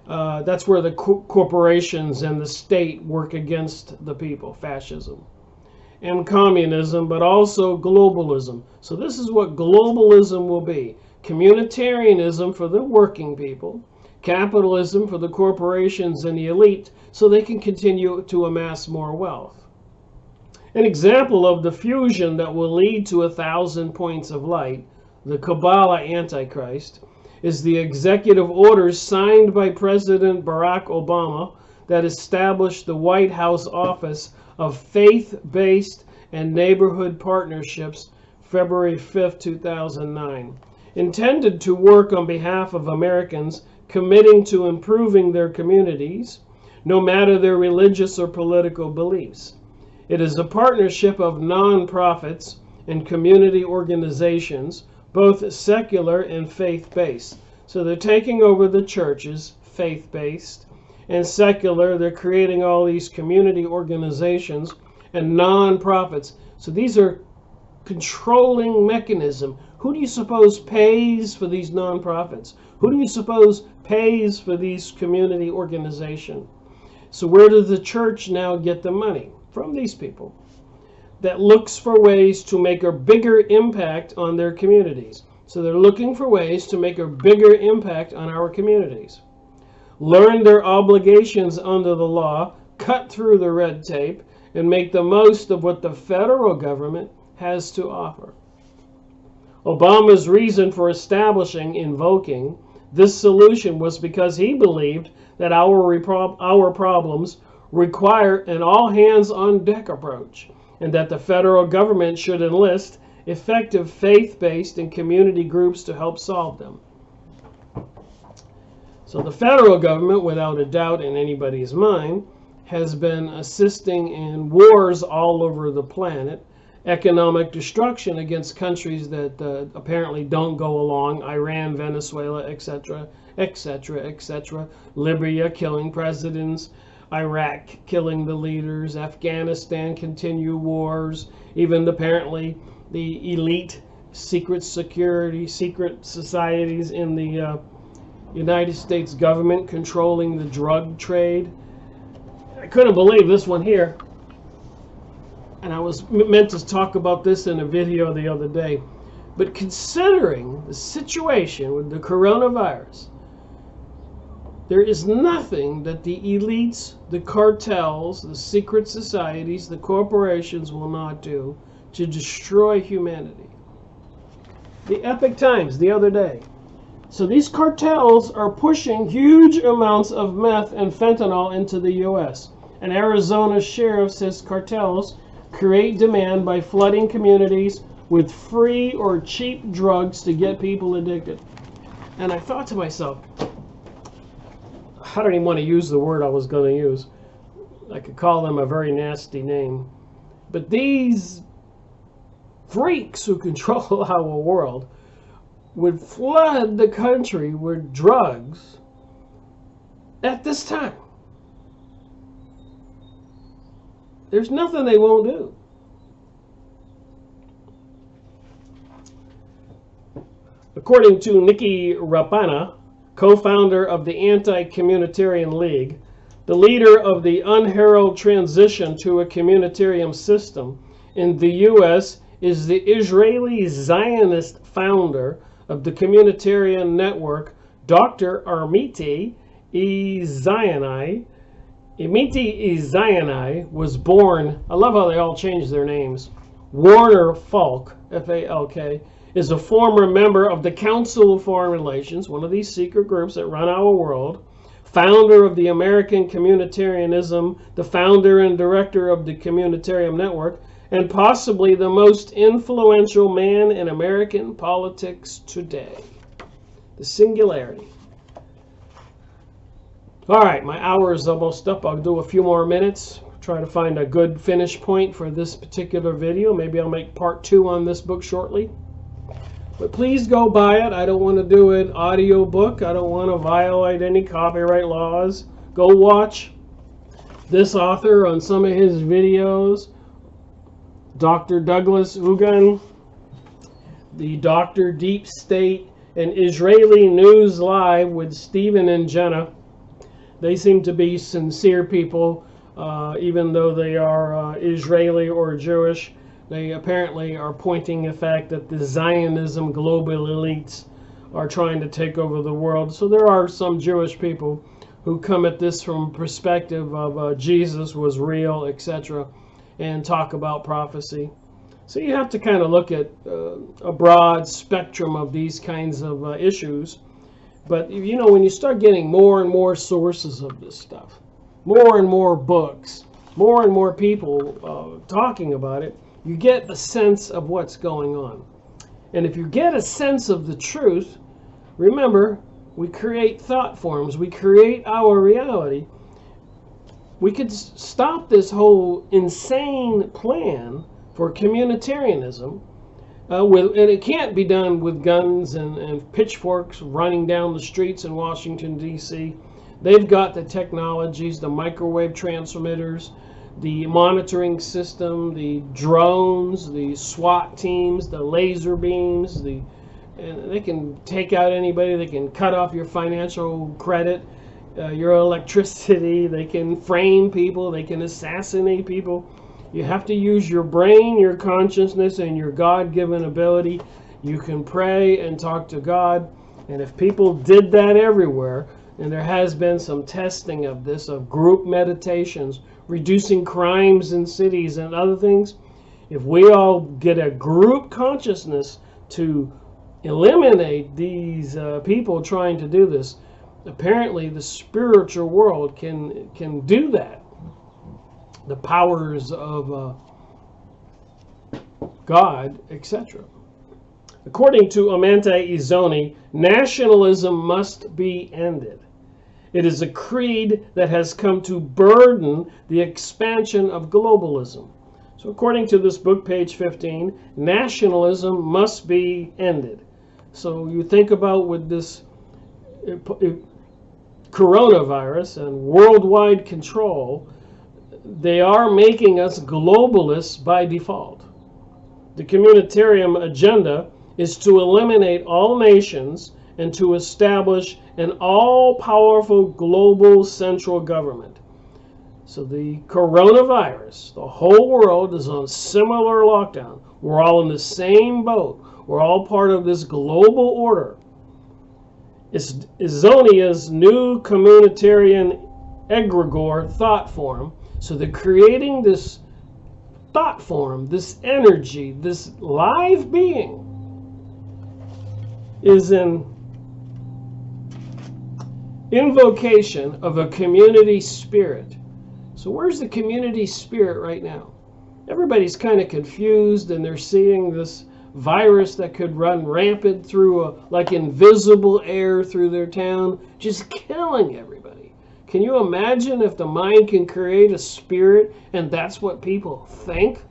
that's where the corporations and the state work against the people, fascism, and communism, but also globalism. So this is what globalism will be. Communitarianism for the working people, capitalism for the corporations and the elite, so they can continue to amass more wealth. An example of the fusion that will lead to 1,000 points of light, the Kabbalah Antichrist, is the executive orders signed by President Barack Obama that established the White House Office of Faith-Based and Neighborhood Partnerships, February 5, 2009, intended to work on behalf of Americans committing to improving their communities, no matter their religious or political beliefs. It is a partnership of non-profits and community organizations, both secular and faith-based. So they're taking over the churches, faith-based, and secular. They're creating all these community organizations and non-profits. So these are controlling mechanism. Who do you suppose pays for these non-profits? Who do you suppose pays for these community organizations? So where does the church now get the money? From these people that looks for ways to make a bigger impact on their communities. So they're looking for ways to make a bigger impact on our communities. Learn their obligations under the law, cut through the red tape, and make the most of what the federal government has to offer. Obama's reason for invoking this solution was because he believed that our problems require an all-hands-on-deck approach, and that the federal government should enlist effective faith-based and community groups to help solve them. So the federal government, without a doubt in anybody's mind, has been assisting in wars all over the planet, economic destruction against countries that apparently don't go along, Iran, Venezuela, etc., etc., etc., Libya killing presidents, Iraq killing the leaders, Afghanistan continue wars, even apparently the elite secret societies in the United States government controlling the drug trade. I couldn't believe this one here. And I was meant to talk about this in a video the other day. But considering the situation with the coronavirus, there is nothing that the elites, the cartels, the secret societies, the corporations will not do to destroy humanity. The Epoch Times the other day. So these cartels are pushing huge amounts of meth and fentanyl into the U.S. And Arizona sheriff says cartels create demand by flooding communities with free or cheap drugs to get people addicted. And I thought to myself, I don't even want to use the word I was going to use. I could call them a very nasty name. But these freaks who control our world would flood the country with drugs at this time. There's nothing they won't do. According to Nikki Rapana, co-founder of the Anti-Communitarian League, the leader of the unheralded transition to a communitarian system in the U.S. is the Israeli Zionist founder of the Communitarian Network, Dr. Amiti Ezayani. Amiti Ezayani was born, I love how they all change their names, Warner Falk, F-A-L-K, is a former member of the Council of Foreign Relations, one of these secret groups that run our world, founder of the American Communitarianism, the founder and director of the Communitarian Network, and possibly the most influential man in American politics today. The singularity. All right, my hour is almost up. I'll do a few more minutes. Try to find a good finish point for this particular video. Maybe I'll make part 2 on this book shortly. But please go buy it. I don't want to do an audio book. I don't want to violate any copyright laws. Go watch this author on some of his videos. Dr. Douglas Haug, the Dr. Deep State, and Israeli News Live with Stephen and Jenna. They seem to be sincere people, even though they are Israeli or Jewish. They apparently are pointing the fact that the Zionism global elites are trying to take over the world. So there are some Jewish people who come at this from perspective of Jesus was real, etc., and talk about prophecy. So you have to kind of look at a broad spectrum of these kinds of issues. But you know, when you start getting more and more sources of this stuff, more and more books, more and more people talking about it, you get a sense of what's going on. And if you get a sense of the truth, remember, we create thought forms, we create our reality. We could stop this whole insane plan for communitarianism, and it can't be done with guns and pitchforks running down the streets in Washington, D.C. They've got the technologies, the microwave transmitters, the monitoring system, the drones, the SWAT teams, the laser beams, and they can take out anybody. They can cut off your financial credit, your electricity. They can frame people. They can assassinate people. You have to use your brain, your consciousness, and your God-given ability. You can pray and talk to God. And if people did that everywhere, and there has been some testing of this, of group meditations, reducing crimes in cities and other things, if we all get a group consciousness to eliminate these people trying to do this, apparently the spiritual world can do that. The powers of God, etc. According to Amante Izoni, nationalism must be ended. It is a creed that has come to burden the expansion of globalism. So according to this book, page 15, nationalism must be ended. So you think about with this coronavirus and worldwide control, they are making us globalists by default. The communitarian agenda is to eliminate all nations and to establish an all-powerful global central government. So the coronavirus, the whole world is on similar lockdown. We're all in the same boat. We're all part of this global order. It's Izonia's new communitarian egregore thought form. So they're creating this thought form, this energy, this live being is an invocation of a community spirit. So where's the community spirit right now? Everybody's kind of confused, and they're seeing this virus that could run rampant through like invisible air through their town, just killing everybody. Can you imagine if the mind can create a spirit and that's what people think?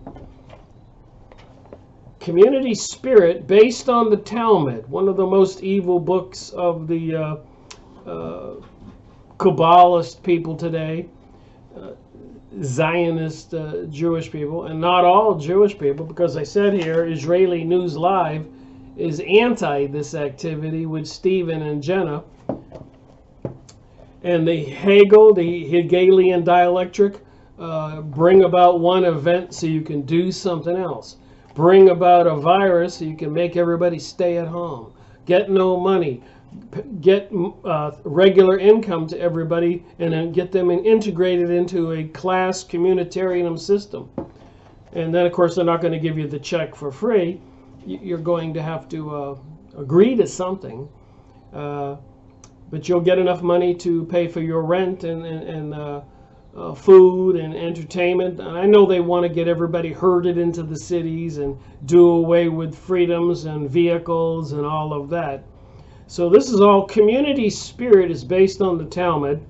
community spirit based on the Talmud, one of the most evil books of the Kabbalist people today, Zionist Jewish people, and not all Jewish people, because I said here, Israeli News Live is anti this activity with Stephen and Jenna. And the Hegel, the Hegelian dialectic, bring about one event so you can do something else. Bring about a virus so you can make everybody stay at home. Get no money. Get regular income to everybody, and then get them integrated into a class communitarian system. And then, of course, they're not going to give you the check for free. You're going to have to agree to something. But you'll get enough money to pay for your rent and food and entertainment. And I know they want to get everybody herded into the cities and do away with freedoms and vehicles and all of that. So this is all, community spirit is based on the Talmud,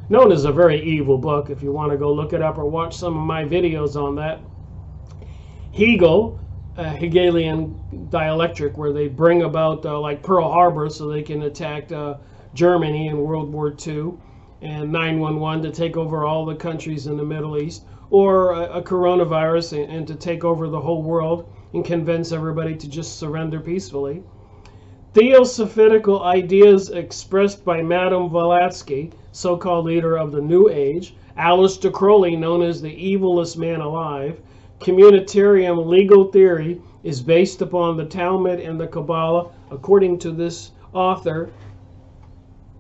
known as a very evil book, if you want to go look it up or watch some of my videos on that. Hegel, Hegelian dialectic, where they bring about like Pearl Harbor so they can attack Germany in World War II, and 9/11 to take over all the countries in the Middle East, or a coronavirus and to take over the whole world and convince everybody to just surrender peacefully. Theosophitical ideas expressed by Madame Blavatsky, so-called leader of the New Age. Aleister Crowley, known as the evilest man alive. Communitarian legal theory is based upon the Talmud and the Kabbalah, according to this author,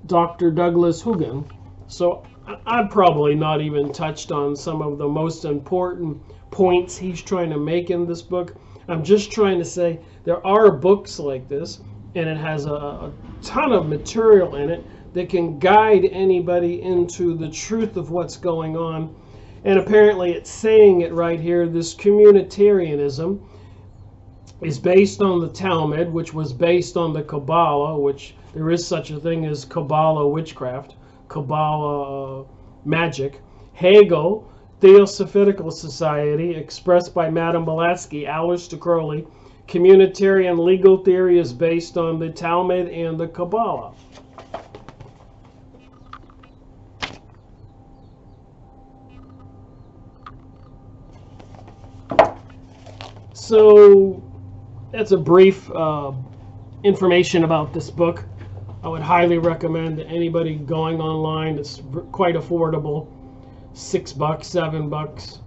Dr. Douglas Haug. So I've probably not even touched on some of the most important points he's trying to make in this book. I'm just trying to say there are books like this, and it has a ton of material in it that can guide anybody into the truth of what's going on. And apparently it's saying it right here, this communitarianism is based on the Talmud, which was based on the Kabbalah, which there is such a thing as Kabbalah witchcraft, Kabbalah magic. Hegel, Theosophitical Society, expressed by Madame Blavatsky, Aleister Crowley. Communitarian legal theory is based on the Talmud and the Kabbalah. So that's a brief information about this book. I would highly recommend anybody going online. It's quite affordable, $6, $7,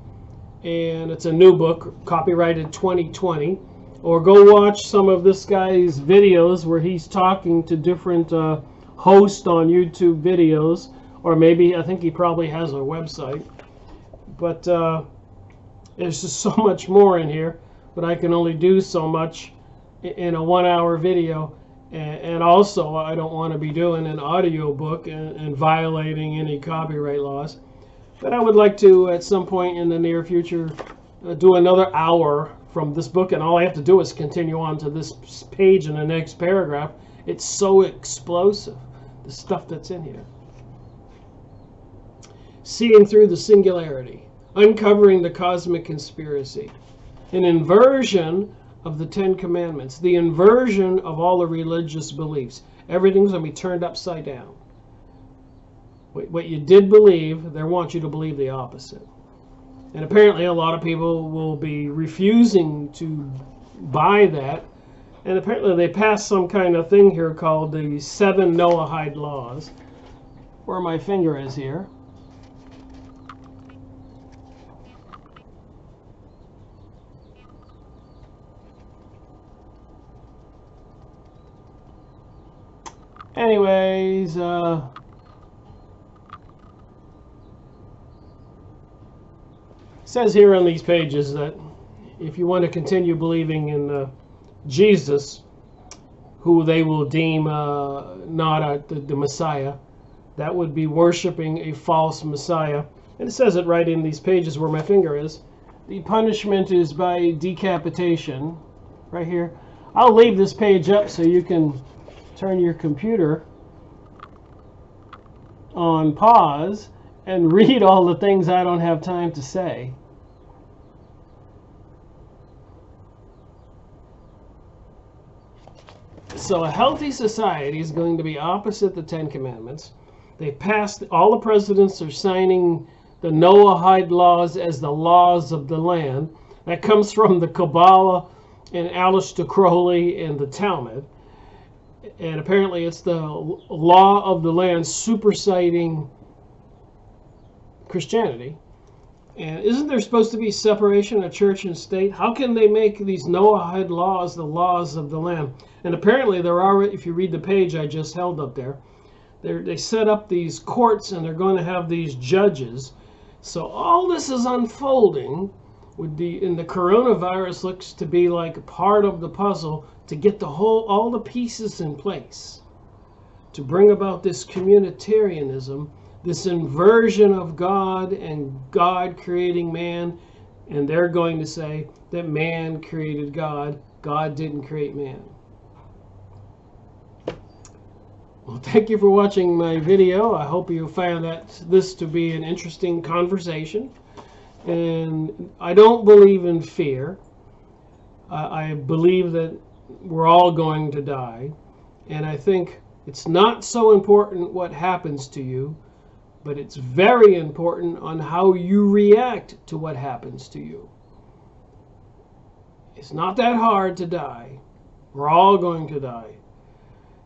and it's a new book, copyrighted 2020. Or go watch some of this guy's videos where he's talking to different hosts on YouTube videos, or maybe, I think he probably has a website. But there's just so much more in here, but I can only do so much in a 1-hour video. And also, I don't want to be doing an audio book and violating any copyright laws. But I would like to, at some point in the near future, do another hour from this book, and all I have to do is continue on to this page in the next paragraph. It's so explosive, the stuff that's in here. Seeing through the singularity, uncovering the cosmic conspiracy, an inversion of the 10 Commandments, the inversion of all the religious beliefs. Everything's going to be turned upside down. What you did believe, they want you to believe the opposite. And apparently a lot of people will be refusing to buy that. And apparently they passed some kind of thing here called the 7 Noahide laws, where my finger is here. Anyways, says here on these pages that if you want to continue believing in Jesus, who they will deem not the Messiah, that would be worshiping a false Messiah. And it says it right in these pages where my finger is. The punishment is by decapitation, right here. I'll leave this page up so you can turn your computer on pause and read all the things I don't have time to say. So a healthy society is going to be opposite the Ten Commandments. They passed, all the presidents are signing the Noahide laws as the laws of the land. That comes from the Kabbalah and Aleister Crowley and the Talmud. And apparently it's the law of the land superseding Christianity. And isn't there supposed to be separation of church and state? How can they make these Noahide laws the laws of the land? And apparently there are, if you read the page I just held up there, they set up these courts and they're going to have these judges. So all this is unfolding with and the coronavirus looks to be like a part of the puzzle to get all the pieces in place to bring about this communitarianism, this inversion of God and God creating man. And they're going to say that man created God. God didn't create man. Well, thank you for watching my video. I hope you found this to be an interesting conversation. And I don't believe in fear. I believe that we're all going to die. And I think it's not so important what happens to you, but it's very important on how you react to what happens to you. It's not that hard to die. We're all going to die.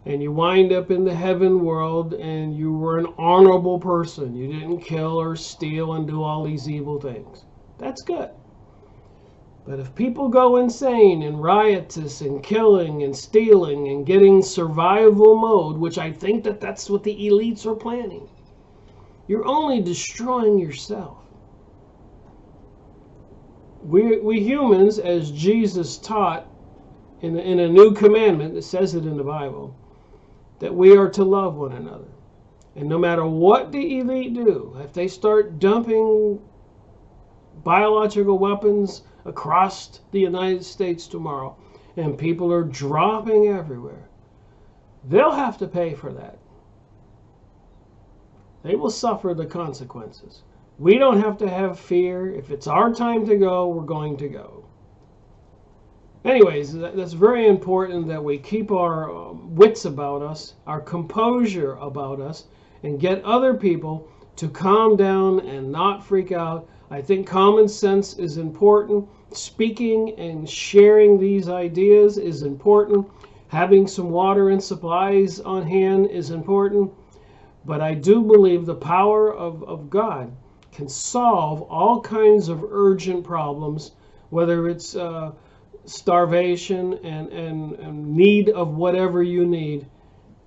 And you wind up in the heaven world and you were an honorable person. You didn't kill or steal and do all these evil things. That's good. But if people go insane and riotous and killing and stealing and getting survival mode, which I think that's what the elites are planning, you're only destroying yourself. We humans, as Jesus taught in a new commandment, it says it in the Bible, that we are to love one another. And no matter what the elite do, if they start dumping biological weapons across the United States tomorrow, and people are dropping everywhere, they'll have to pay for that. They will suffer the consequences. We don't have to have fear. If it's our time to go, we're going to go. Anyways, that's very important that we keep our wits about us, our composure about us, and get other people to calm down and not freak out. I think common sense is important. Speaking and sharing these ideas is important. Having some water and supplies on hand is important. But I do believe the power of God can solve all kinds of urgent problems, whether it's starvation and need of whatever you need.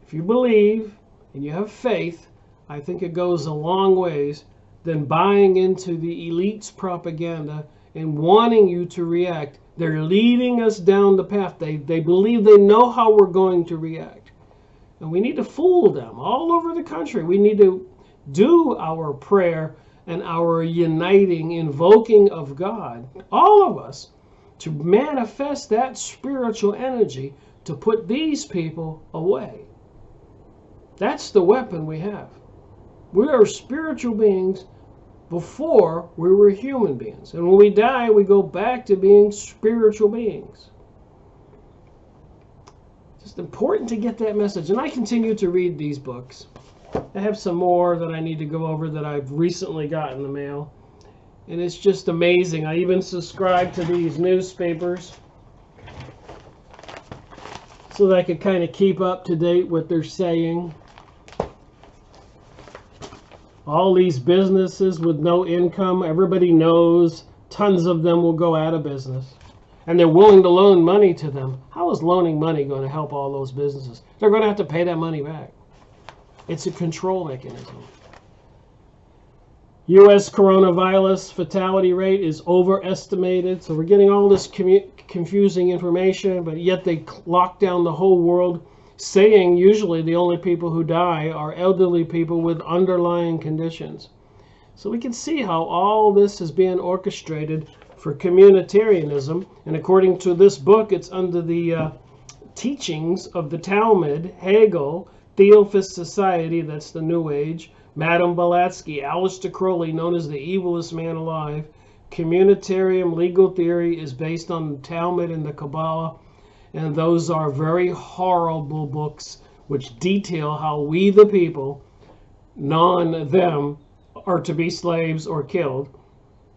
If you believe and you have faith, I think it goes a long ways than buying into the elite's propaganda and wanting you to react. They're leading us down the path. They believe they know how we're going to react. And we need to fool them all over the country. We need to do our prayer and our uniting, invoking of God, all of us, to manifest that spiritual energy to put these people away. That's the weapon we have. We are spiritual beings before we were human beings. And when we die, we go back to being spiritual beings. It's important to get that message. And I continue to read these books. I have some more that I need to go over that I've recently got in the mail. And it's just amazing. I even subscribe to these newspapers so that I could kind of keep up to date what they're saying. All these businesses with no income, everybody knows tons of them will go out of business. And they're willing to loan money to them. How is loaning money going to help all those businesses? They're going to have to pay that money back. It's a control mechanism. U.S. coronavirus fatality rate is overestimated. So we're getting all this confusing information, but yet they lock down the whole world, saying usually the only people who die are elderly people with underlying conditions. So we can see how all this is being orchestrated for communitarianism. And according to this book, it's under the teachings of the Talmud, Hegel, Theosophist Society, that's the New Age, Madame Blavatsky, Aleister Crowley, known as the evilest man alive. Communitarian legal theory is based on the Talmud and the Kabbalah. And those are very horrible books which detail how we, the people, them, are to be slaves or killed.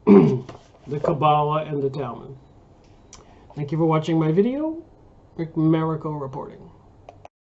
The Kabbalah and the Talmud. Thank you for watching my video. Rick Miracle reporting.